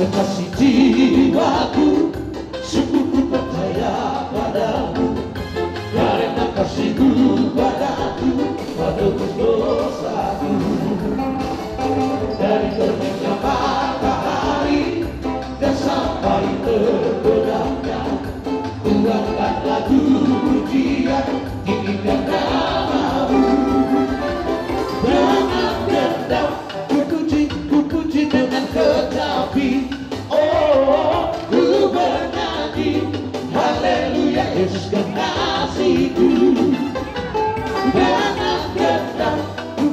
Kasih jiwaku, sungguh ku percaya padamu, karena kasihmu padaku, padaku dosaku. Dari terbitnya matahari dan sampai terbenamnya, ku angkat lagu pujian tinggikan namamu. Dengan dendam ku puji dengan kecapi. Oh, ku bernyanyi haleluya Yesus kekasihku. Dengan dendam ku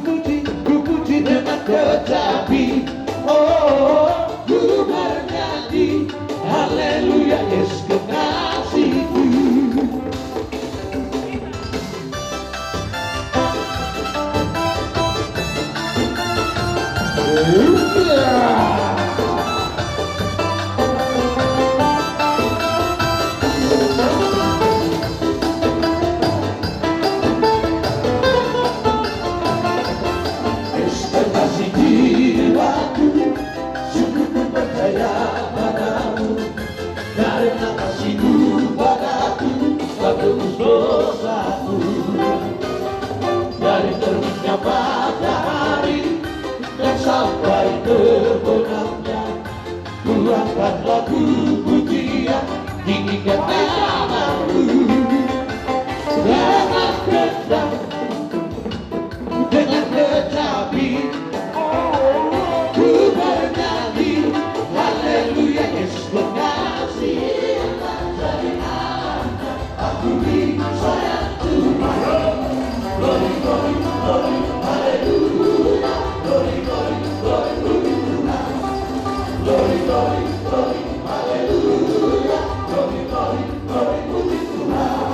puji dengan kecapi. Oh, ku bernyanyi haleluya Yesus kekasihku. menebus dosaku. Dari terbitnya matahari dan sampai terbenamnya, ku akan lagu pujian tinggikan namamu. Dengan kendang, dengan kecapi, ku bernyanyi haleluya. Yesus mengasihi dari anak, aku disayang Tuhan. Glory, glory, glory, haleluya. Glory, glory, glory, puji Tuhan. Glory, glory, glory, haleluya. Glory, glory, glory, puji Tuhan.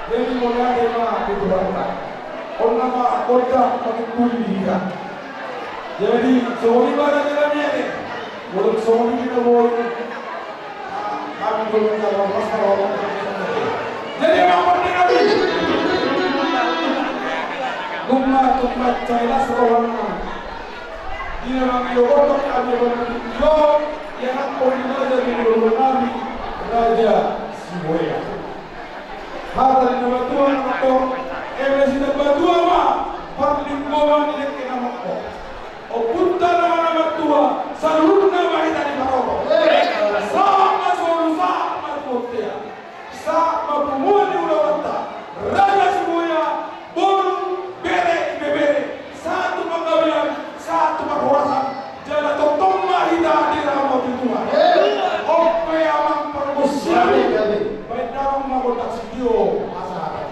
Jadi mulai dari Tuhan, orang nama kota pakai kuliah. Jadi soal ibadah dalamnya ni, mulut soal kita boleh kami belum tahu masalah orang. Jadi apa penting lagi? Tumat cailah seorang. Dia mengiyakan kami berdoa yang aku ini dari mulut Nabi Raja Siboya. Hata ninabatuan ako, sinabatuan ma, panlingguan niya kinamako. O punta naman ang matua, sa luna mahita ni Maroko. Sa masolo, sa matutia, sa mapumuan ni Ulawata, Raja Sibuya, Boro, Bere, Ibebere, sa tumanggabihan, sa tumangkurasan, dyan na totong mahita ni Ramo Pituhan. O payamang pangusyan. Baik dalam makotak video asal.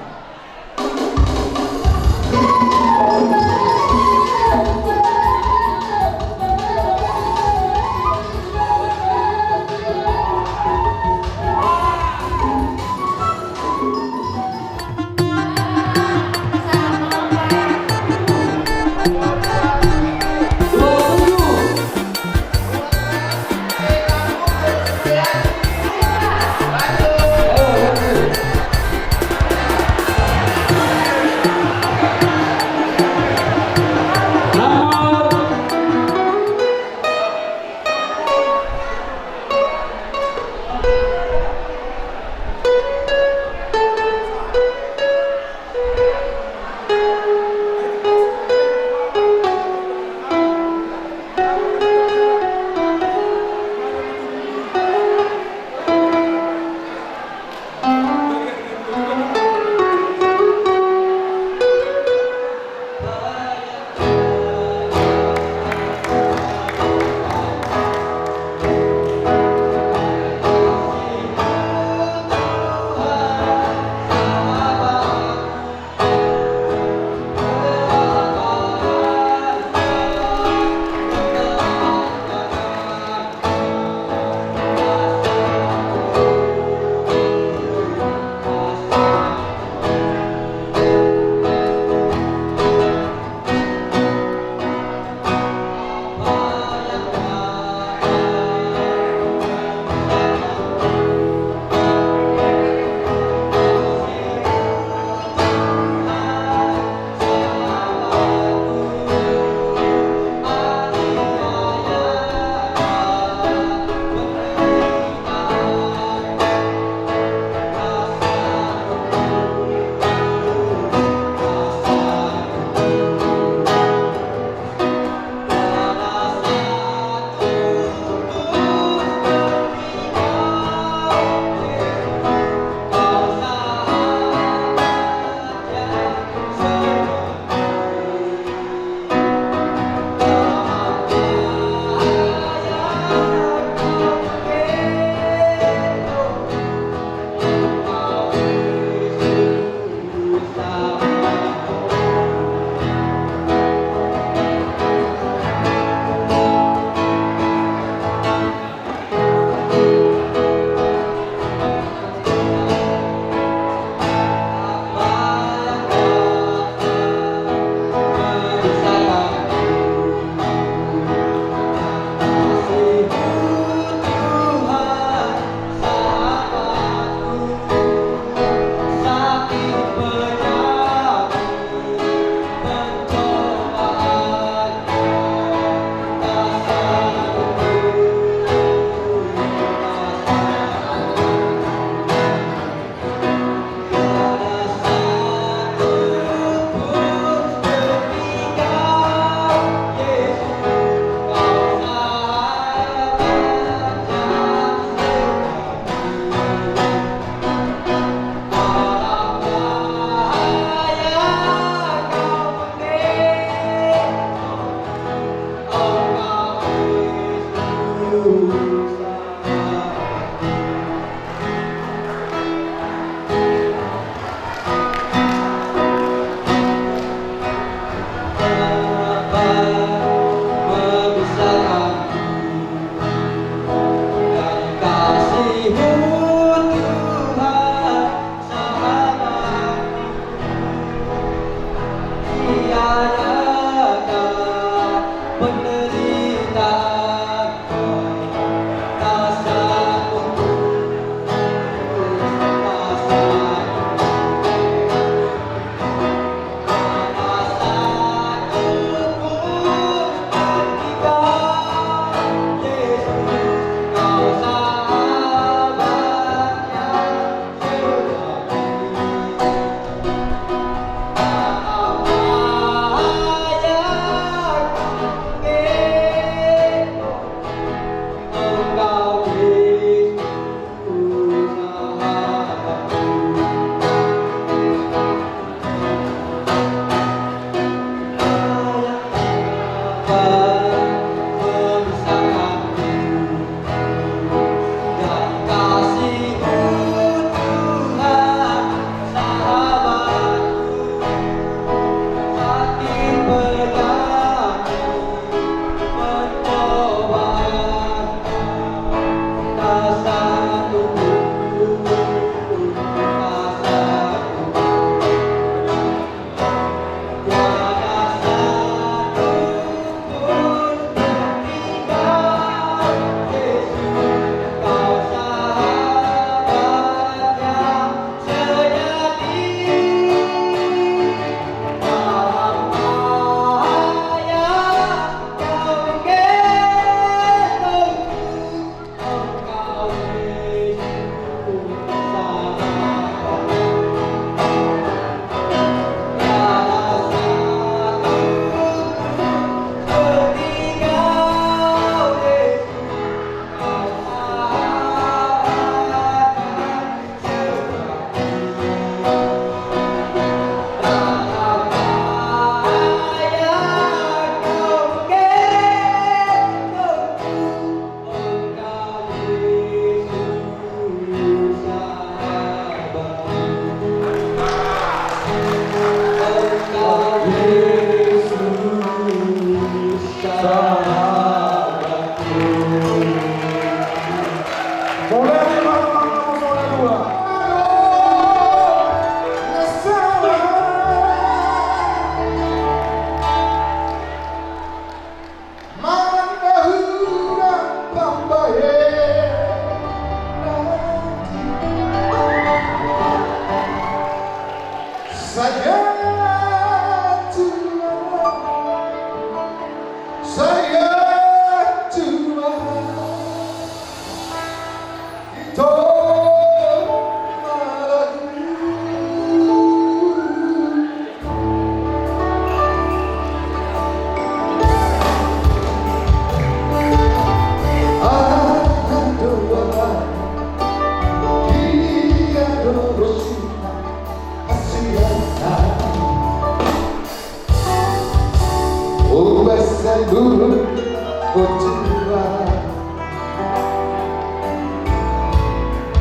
berjuang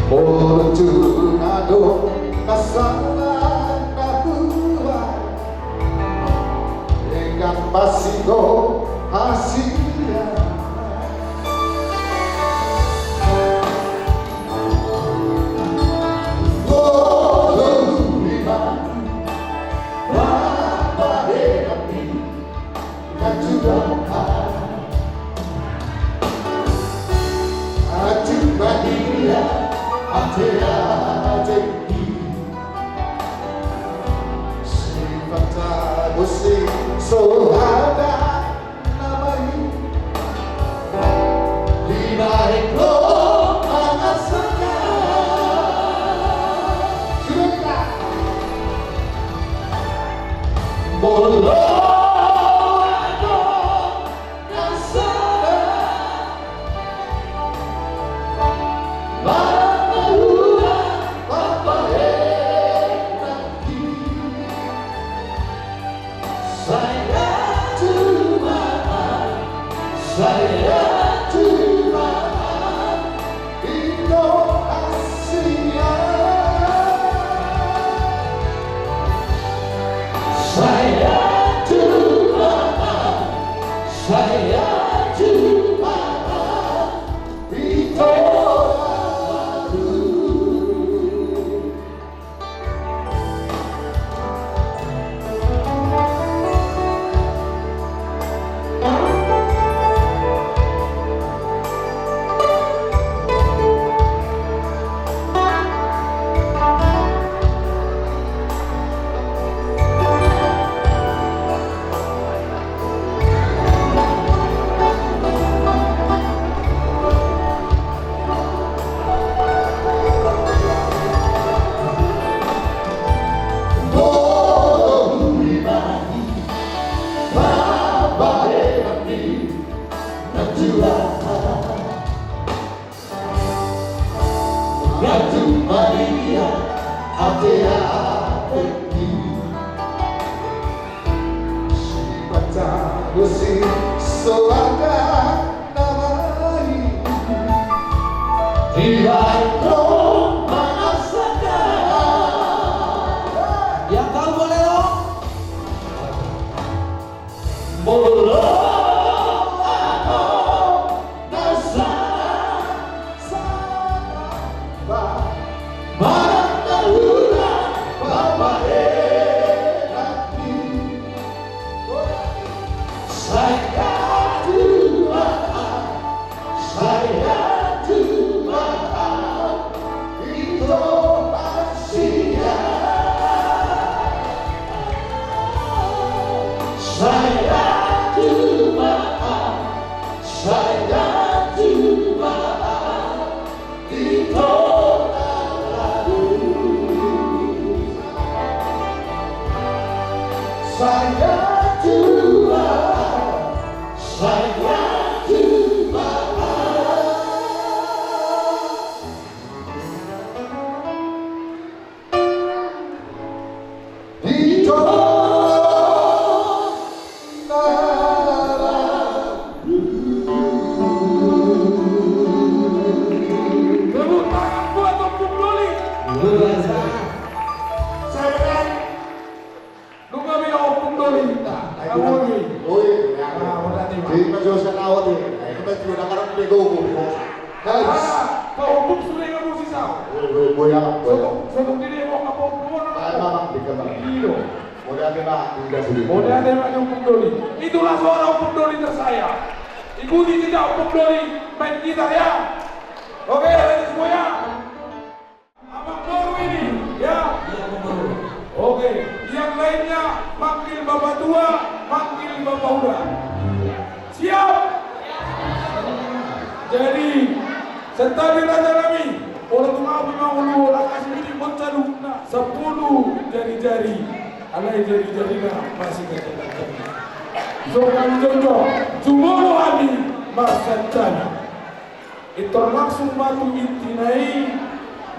Fortunado kasalan nahuan Dengan pasigo hasilnya So hada namai Dinaik lo mangasaka Sudah Bolo ako nasara Mamaura papahe nanti Saya Tuhan Indonesia Saya Tuhan Ratu Maria Atea Eti Sipata Gusi Soaka Namai Dilaiko Manasaka Yang tahu bolero. Bolo Itulah suara Opung Doli tersayang. Ikuti jejak Opung Doli main gitar ya. Oke, semuanya. Abang baru ini ya. Oke, yang lainnya manggil bapak tua, manggil bapak muda. Siap? Jadi, setali raja kami, orang tua memang ulu, kasih ini mencadukna 10 jari-jari. Alai jari-jarinya masih kecil-kecil. So kami contoh, Jumolo Abi Masantana. Itu langsung batu intinai,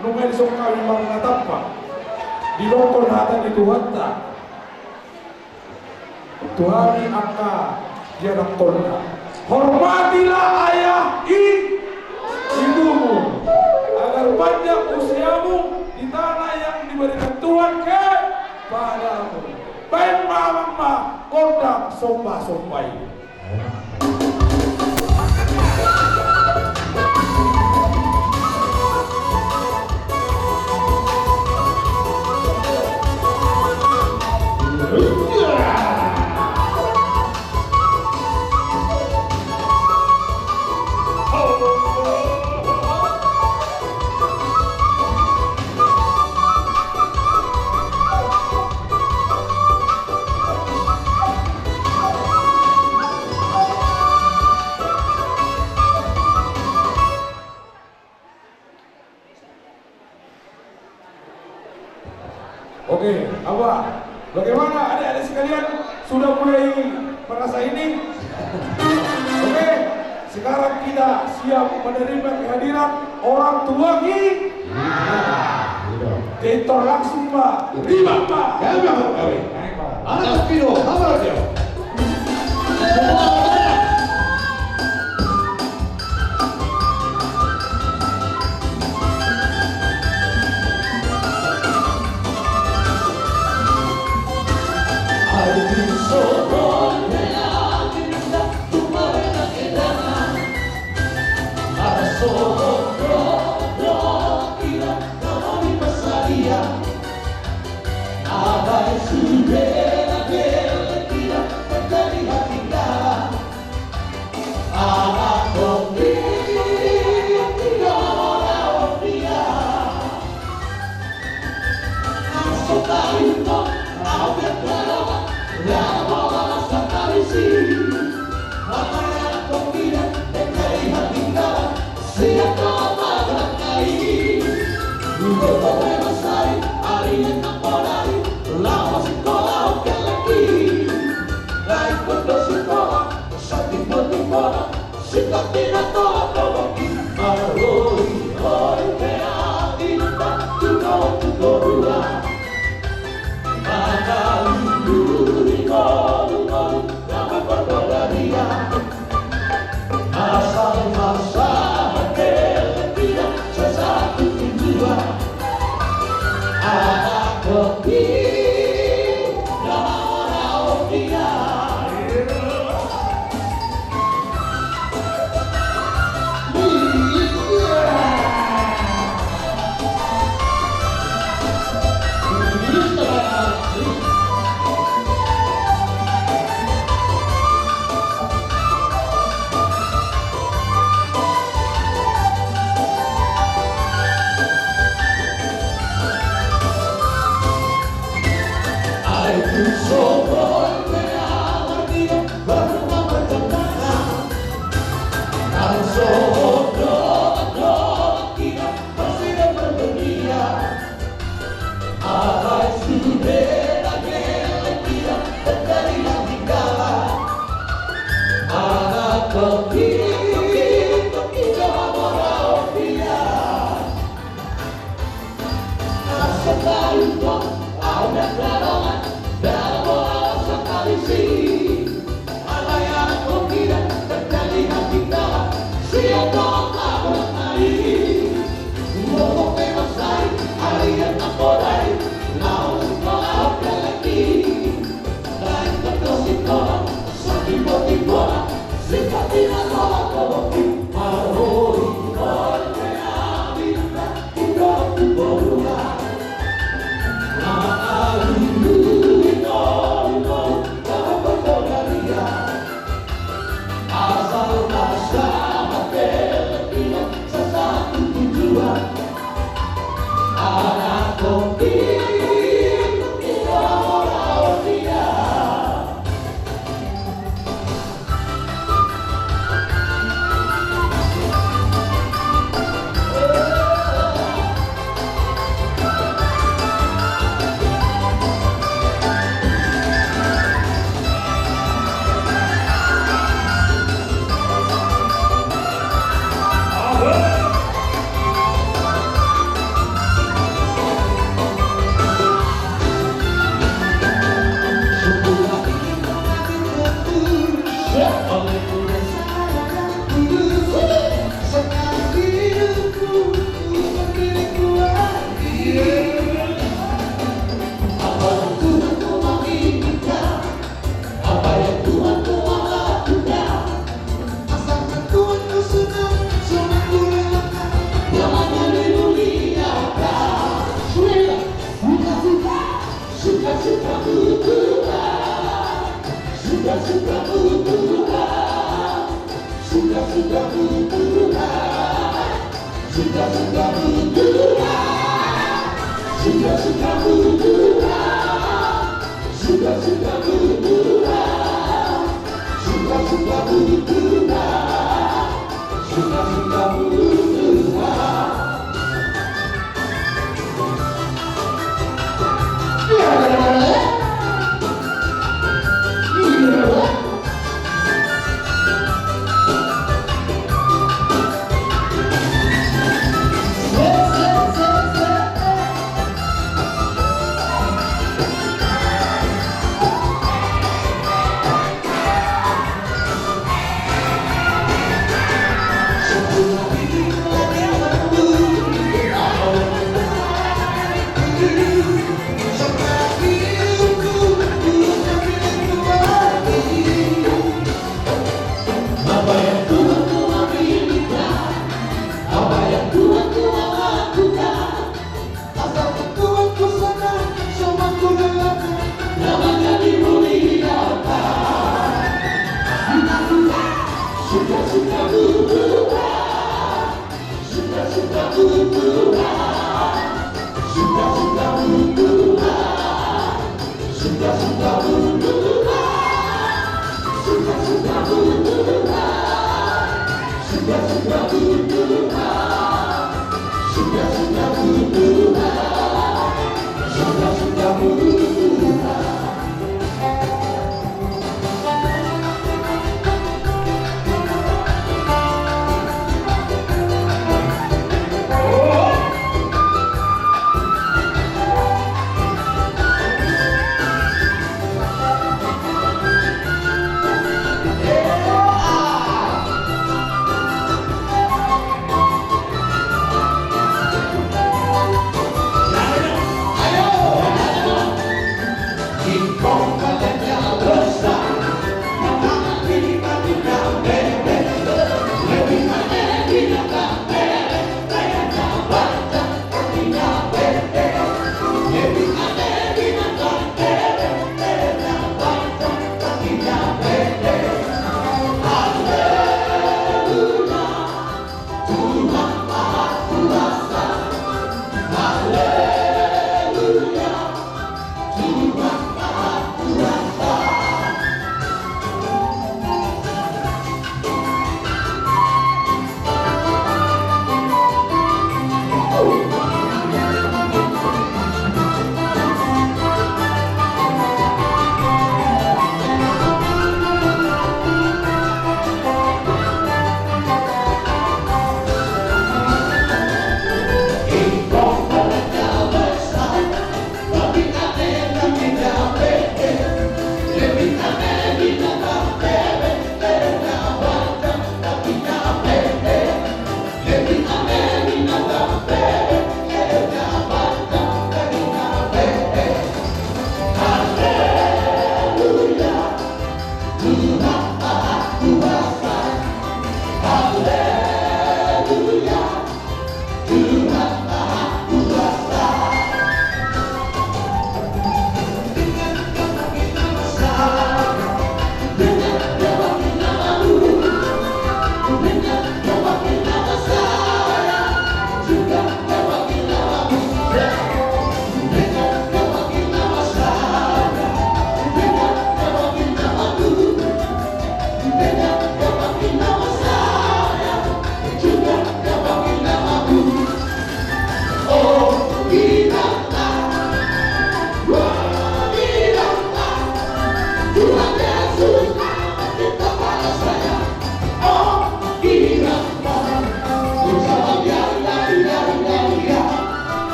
nungai sok kami mengatapa. Di lokon hatan itu hatta. Tuhani angka dia nak kolna. Hormatilah ayah ibumu agar panjang usiamu di tanah yang diberikan Tuhan kepadamu. Baik mama kodang sompa-sompai. Oke, Abah, bagaimana adik-adik sekalian sudah mulai merasa ini? Oke, sekarang kita siap menerima kehadiran orang tua kita. Kita langsung Pak, terima Pak. Anak Pino, apa dia?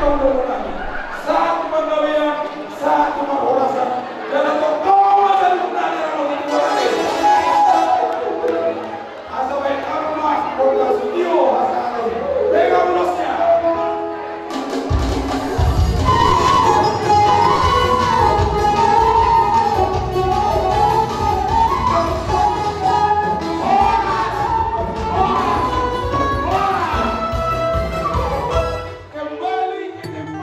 Satu penggawean, satu penghorasan, dan atau kau dari menari rambut di luar negeri. Asal baik karma, produk studio, asal pegang ulasnya. Kembali ke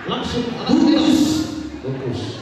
Langsung bungkus. Bungkus.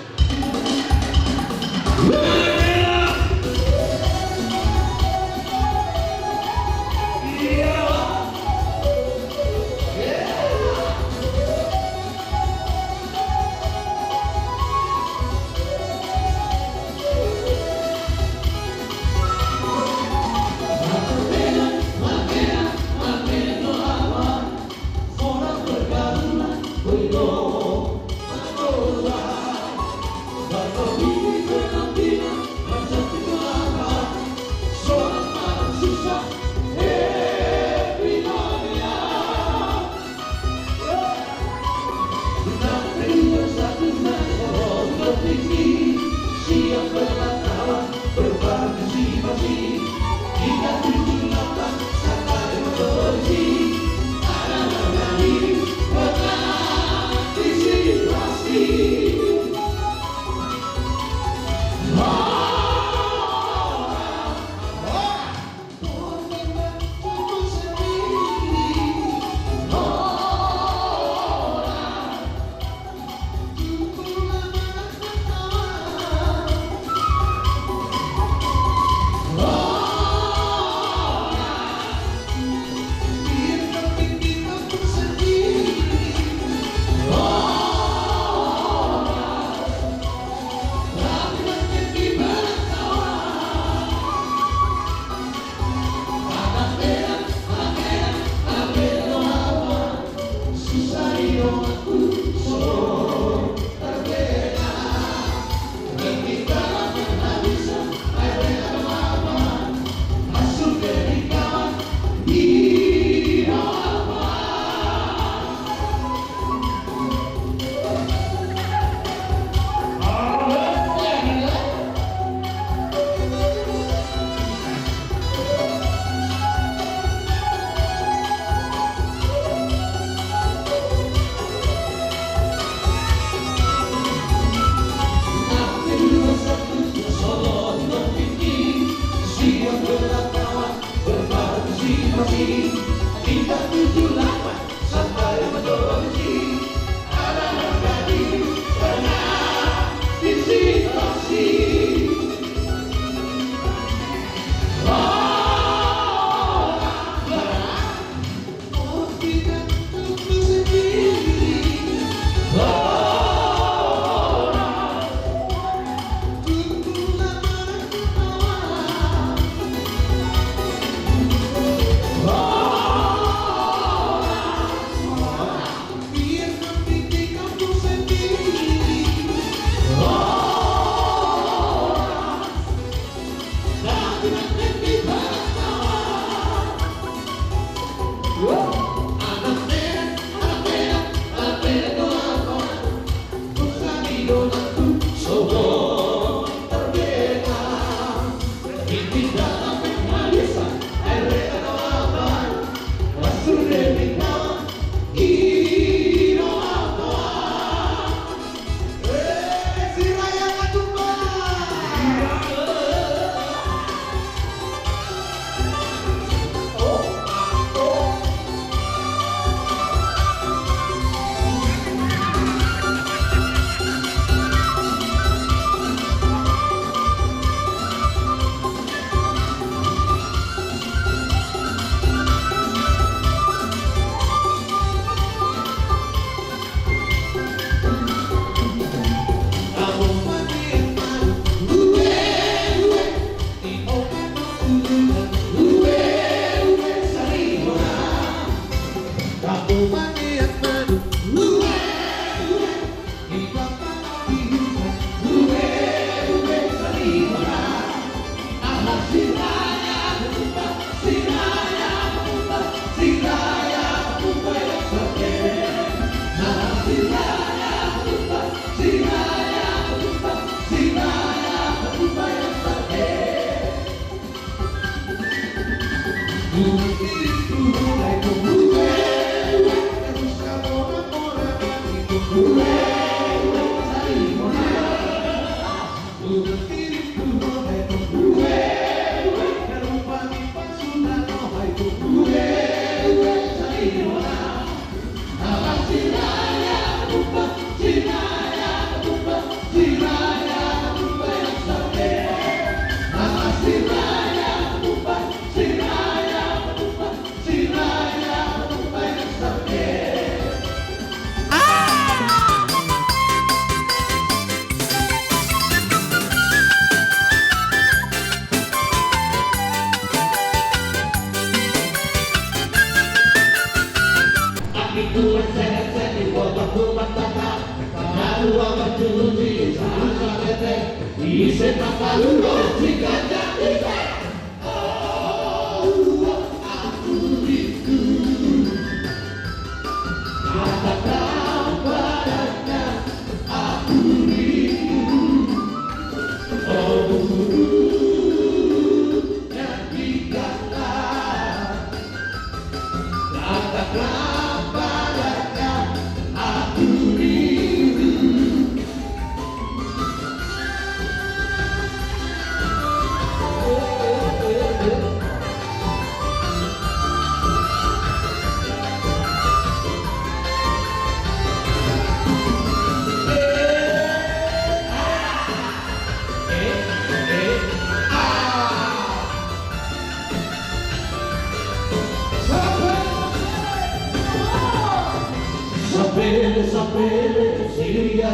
Sapere, Siria,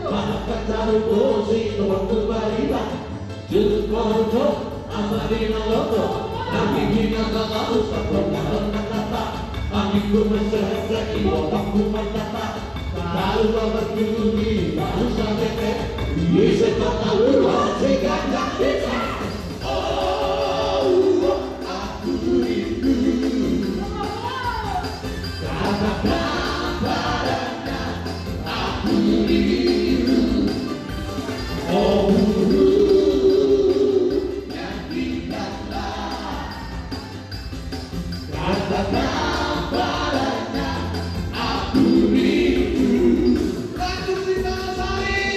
Manakataru, Gozi, Toronto, Bariba, Jukoto, Amarina Loto, Namikina Kamaru, Sakonahan Matata, Amiku Mesra, Iwo Taku Matata, Tahu Babat Yuni, Tahu Sabete, Yise Matalu, Siganda, Oh, aku rindu, katakan. Oh, yang tinggallah, katakan padanya, aku rindu. Lagu Sintalasari,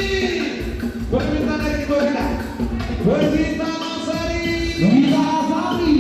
permintaan dari kita, Sintalasari, Sintalasari.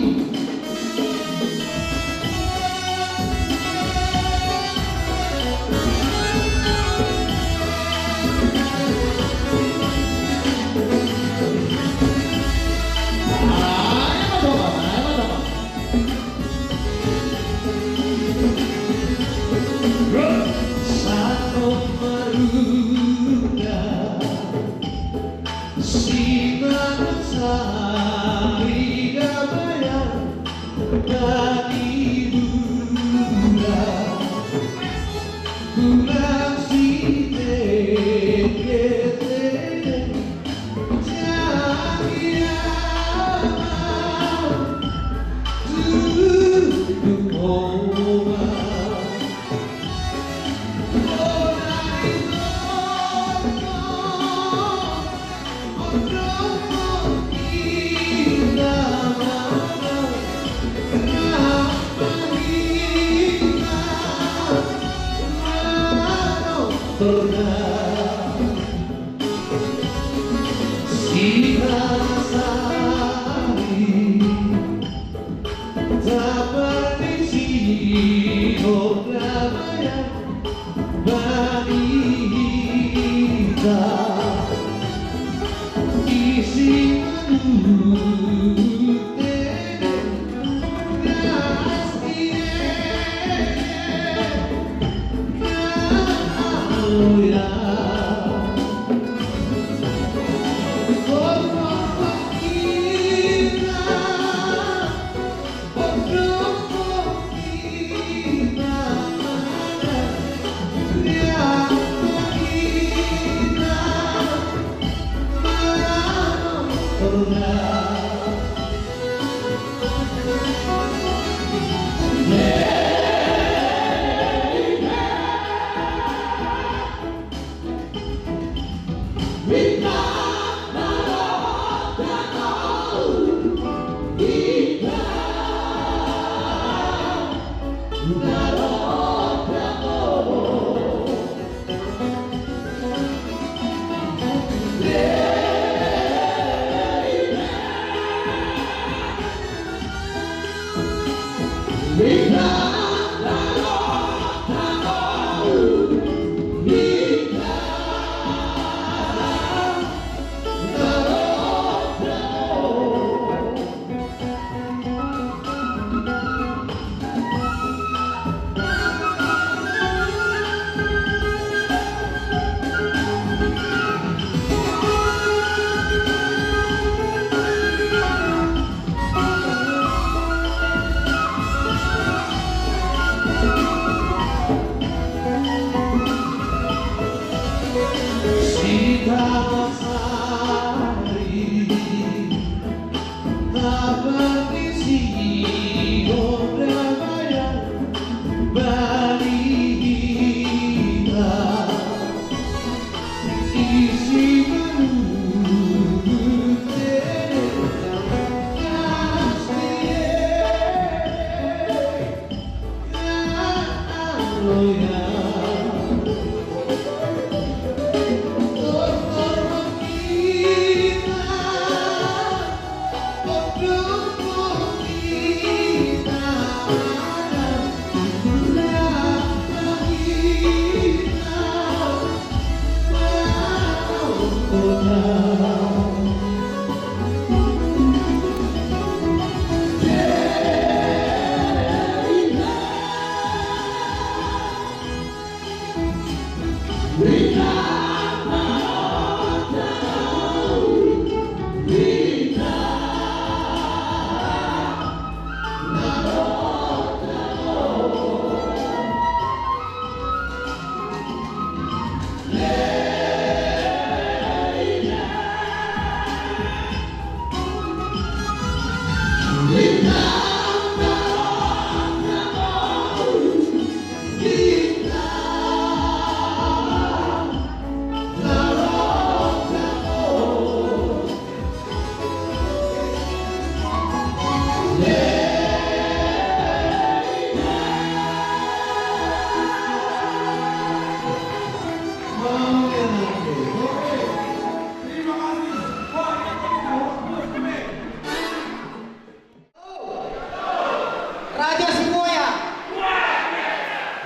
Raja Sibuaya.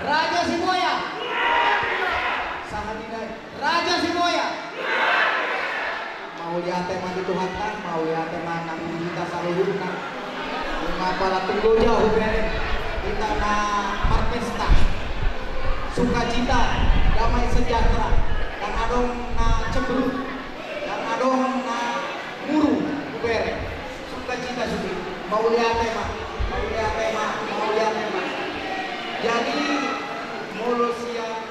Raja Sibuaya. Sahalidai. Raja Sibuaya. Mau lihat tema di Tuhan kan, mau lihat tema nang kita saluhurna. Mengapa tunggu jauh bere. Kita na marpesta. Sukacita, damai sejahtera. Dan adong na cemberut. Dan adong na muru bere. Sukacita suki. Mau lihat tema. Mau lihat tema. Jadi mulus yang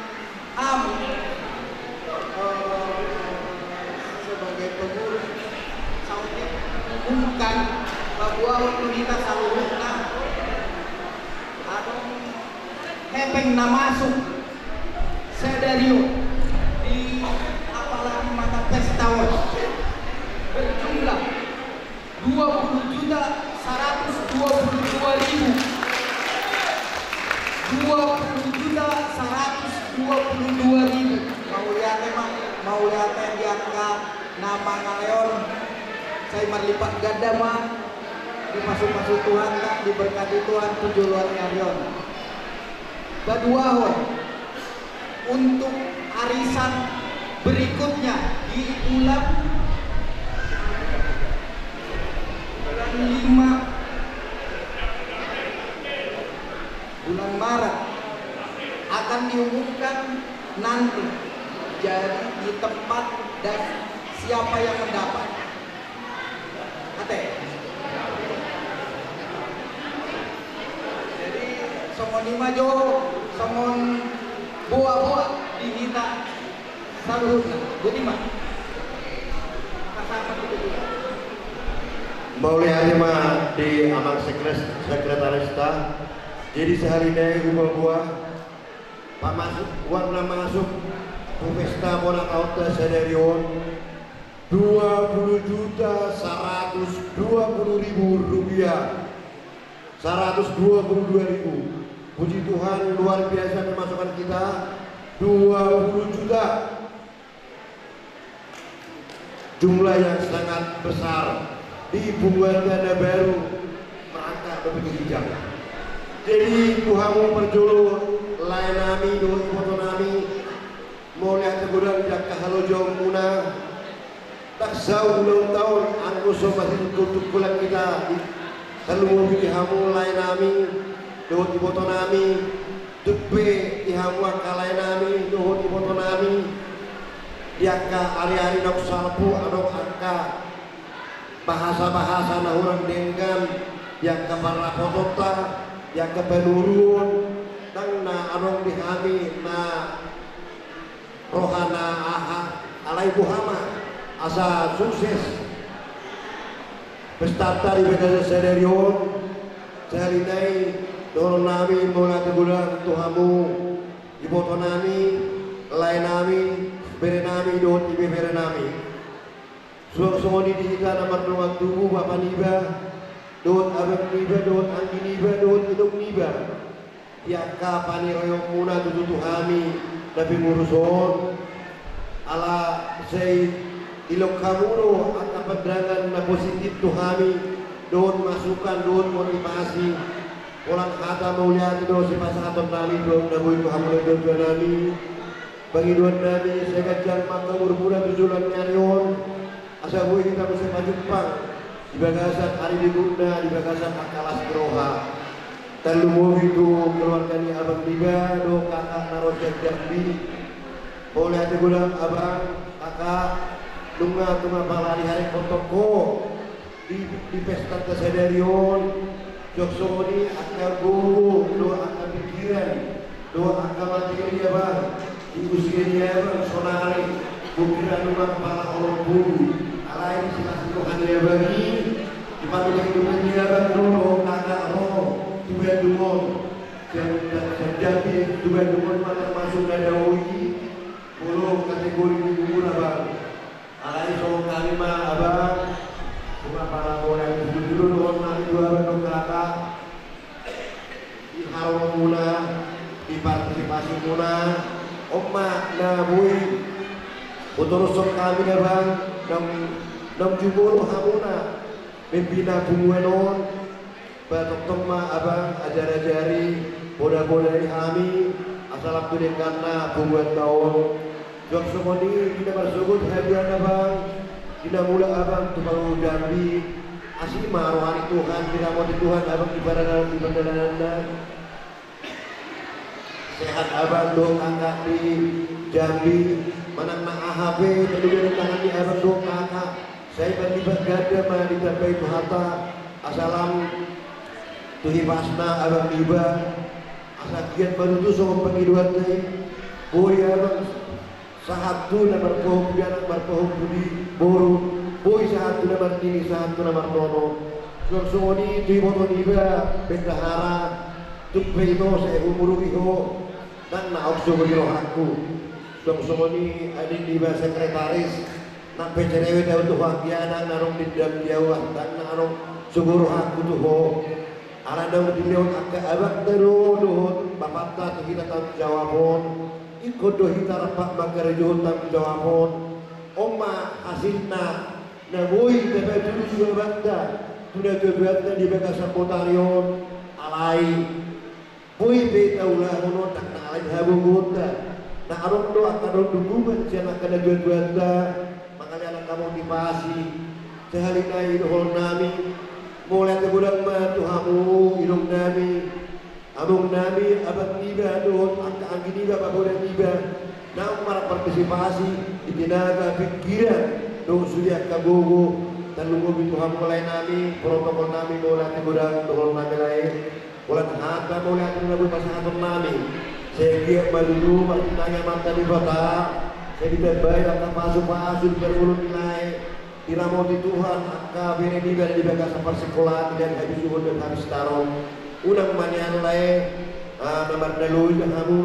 sebagai pengurus sautik bukan bahwa waktu kita salurna atau hepeng na masuk sederio di apalagi mata pesta berjumlah 20.122.000 20.122.000 mau lihat di angka nama ngaleon saya merlipat ganda mah dimasuk Tuhan tak diberkati Tuhan tujuh luar ngaleon badua untuk arisan berikutnya di bulan 5 bulan Maret akan diumumkan nanti jadi di tempat dan siapa yang mendapat ate jadi somon lima jo somon buah dihita saluhurna budiman kasama itu juga Mauli Halimah di Amang Sekretarista. Jadi sehari ini buah Pak masuk uang masuk pesta bola kauta sederion 20.120.000 rupiah 122.000. Puji Tuhan luar biasa pemasukan kita 20 juta, jumlah yang sangat besar di pembuat dana baru merangkak begitu bijak. Jadi Tuhan mau perjolo lain nami do foto nami mau lihat kemudian jakka halojo muna tak jauh ulang tahun anggo so masih tutup bulan kita selalu mau pilih hamu lain nami do foto nami tepe di hamu lain nami do foto nami jakka hari-hari nak salpu adok angka bahasa-bahasa nahuran dengan yang kepada potota yang kepenurun dan na anong dihami na rohana aha alay alai Muhammad asa sukses pestata di Bekasi Sederion sehalinai dorong nami mula tegulang Tuhamu iboto nami lain nami bere nami dot ibe bere nami semua di kita nomor nomor tubuh bapak niba dot abang niba dot anggi niba dot hidung niba tiaka pani royong muna tutu tuhami tapi nguruson ala say ilok kamuno at napadrangan na positif tuhami doon masukan doon motivasi walang kata mauliati doon si pasaton nami doon nabuhay tuhamu doon doon nami Pangiduan nami saya kajian maka murmura tujulan nyarion asa buhay kita bisa majumpang di bagasan hari diguna di bagasan akalas geroha Talumo itu keluarga ni abang tiga do kakak naros jambi boleh ada gulang abang kakak lunga bala di hari kotoko di pesta kesedarion joksoni akal guru do akal pikiran do akal materi dia bang di usia dia bang sonari bukiran rumah kepala orang guru alai silas Tuhan dia bagi di pagi hidup dia bang do kakak roh dua dumon yang terjadi dua dumon termasuk dadawi puluh kategori di abang alai so kalima abang cuma para orang itu dulu dumon nanti dua abang kakak di harum muna di partisipasi muna omma nabui uturusok kami abang nam jumur hamuna pembina bumuenon Batok ma abang ajar-ajari boda-bodai kami asal waktu karena buat tahun jok semoni kita bersyukur hadiah abang tidak mula abang tukang jambi asima rohani Tuhan tidak mau di Tuhan abang ibarat dalam ibadah anda sehat abang dong kakak di Jambi menang AHB kedua tangan di abang dong kakak saya berlibat gada mah di Jambi itu harta asalam tuhi pasna abang tiba asakian baru tu soal pengiduan ni boy abang sahatu nomor pohon anak berpohon budi boru boy sahatu nomor ini sahatu nomor nono soal ni tuhi motor tiba bendahara tuk peito saya umur iho dan naok soal di rohaku soal ni adik tiba sekretaris nak pecerewe dah untuk wakianan narong di dalam jauh dan narong suguh rohaku tu ho ala daw dilion akka abak terudut bapak ta kita tanggung jawabon ikut do hita rapat makarjo tanggung jawabon omma hasilna nabui tebe dulu juga banda sudah kebetulan di bekas potarion alai boy beta ulah hono tak alai habu gota na aron do akadon dukungan siapa kada banda makanya anak kamu dipasi sehalina idol nami mulai kebudak mah Tuhamu hidung nami abang nami abang tiba doon angka anggi tiba bapak tiba na para partisipasi di tenaga pikiran doon sudah kagogo dan lungo Tuhan mulai nami protokol nami mulai kebudak doon nami lain mulai hata mulai kebudak pasangan nami saya giat dulu tanya mata di kota saya dibayar akan masuk berulun nilai Iramo di Tuhan, angka bini di bekas apa sekolah dan habis subuh dan habis tarong. Unang manian lain, namar dalu kamu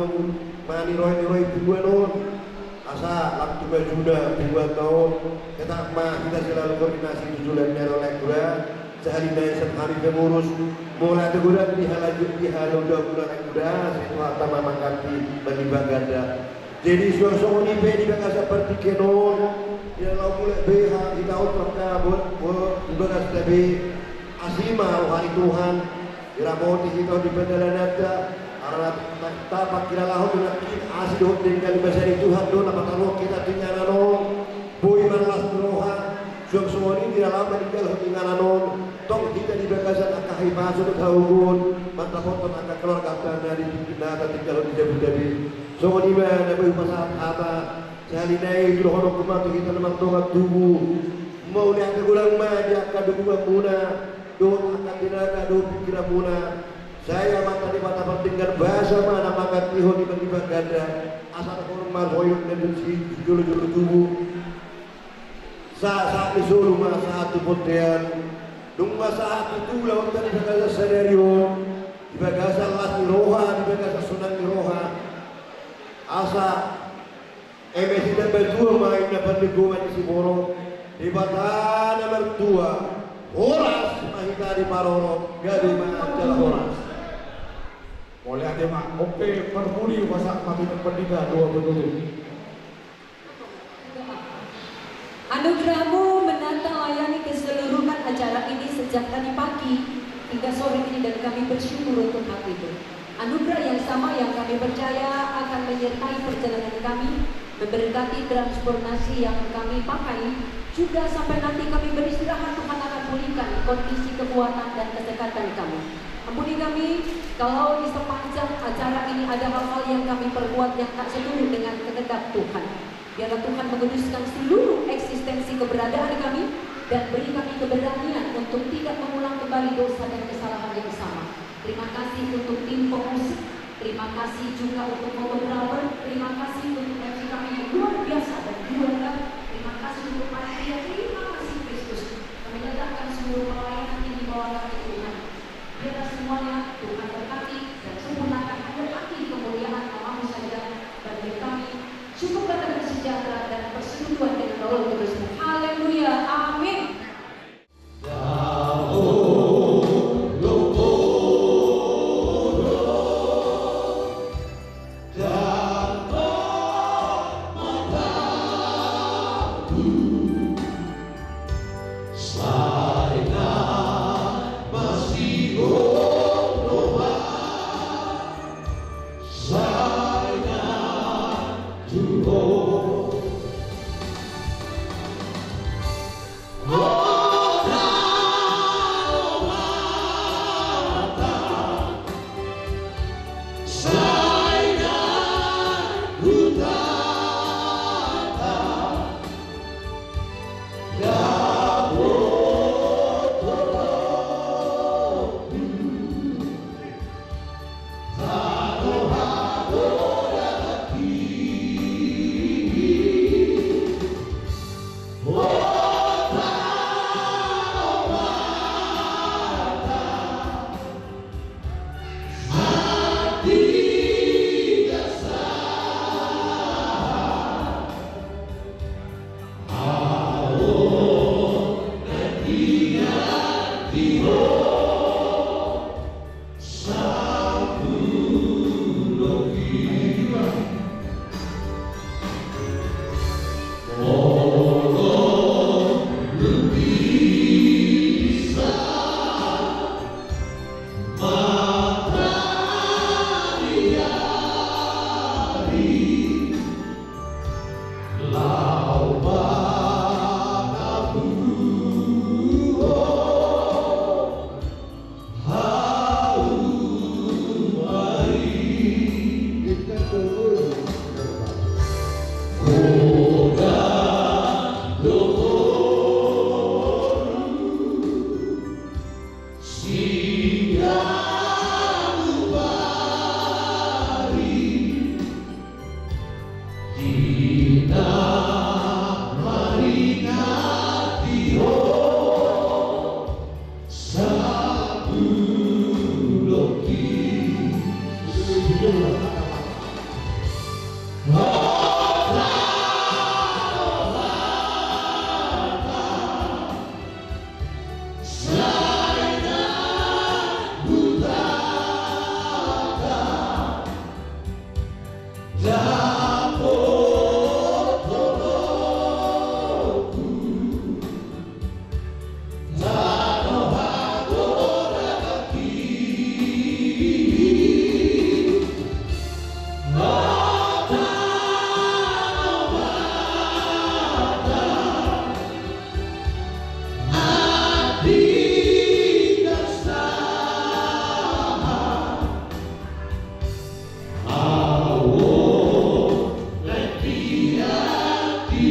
mani roy buat asa waktu berjuda buat tahun. Kita kita selalu koordinasi tujuan nerolek gula. Sehari dari hari pengurus mulai teguran di halau bulan kuda situ harta mamangkati bagi bagada. Jadi suasana ini di bekas seperti kenon. Ya lau mulai beha di tahun terkabut beras tapi asima rohani Tuhan iramoti kita di bendaran ada arah tapak kira lahu dengan asih doh dengan bahasa Tuhan doh nama taruh kita tinggal non boy malas rohan semua ini tidak lama tinggal tinggal non tong kita di bagasan akahi masuk tahun mantap potong angka keluarga dari kita tinggal di Jabu semua ini mana boy masalah apa Salinai itu orang kematu kita memang tongat tubuh mau lihat kegulang maja kadu muna do akan dinaga do pikiran muna saya mata di mata pentingkan bahasa mana makan tihon di bagi ganda asal hormat hoyok dan si julu tubuh saat disuruh masa itu potean dung masa itu lawan tadi bagasa senario di bagasa las roha di bagasa sunan roha asa MSI dan berdua main dapat dukungan di Siboro di batana berdua Horas mahita di Paroro gadi majalah Horas Boleh ada mak oke permudi masak mati pendidikan dua betul. Anugerahmu menata layani keseluruhan acara ini sejak tadi pagi hingga sore ini dan kami bersyukur untuk hal itu. Anugerah yang sama yang kami percaya akan menyertai perjalanan kami, memberkati transportasi yang kami pakai, juga sampai nanti kami beristirahat Tuhan akan pulihkan kondisi kekuatan dan kesehatan kami. Ampuni kami kalau di sepanjang acara ini ada hal-hal yang kami perbuat yang tak setuju dengan kehendak Tuhan. Biarlah Tuhan menguduskan seluruh eksistensi keberadaan kami dan beri kami keberanian untuk tidak mengulang kembali dosa dan kesalahan yang sama. Terima kasih untuk tim pemusik, terima kasih juga untuk fotografer, terima kasih untuk MC kami yang luar biasa dan juara. Terima kasih untuk panitia, terima kasih Kristus. Kami letakkan seluruh pelayanan ini di bawah kaki Tuhan. Biarlah semuanya Tuhan berkati dan sempurnakan hati kemuliaan namamu saja bagi kami. Cukup kata sejahtera dan persekutuan dengan Roh Kudus. Haleluya, amin.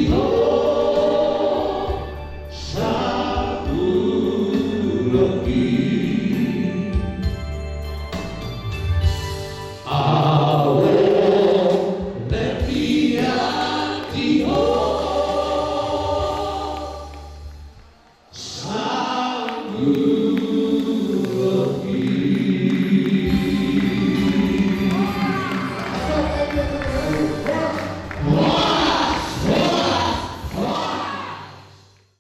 Oh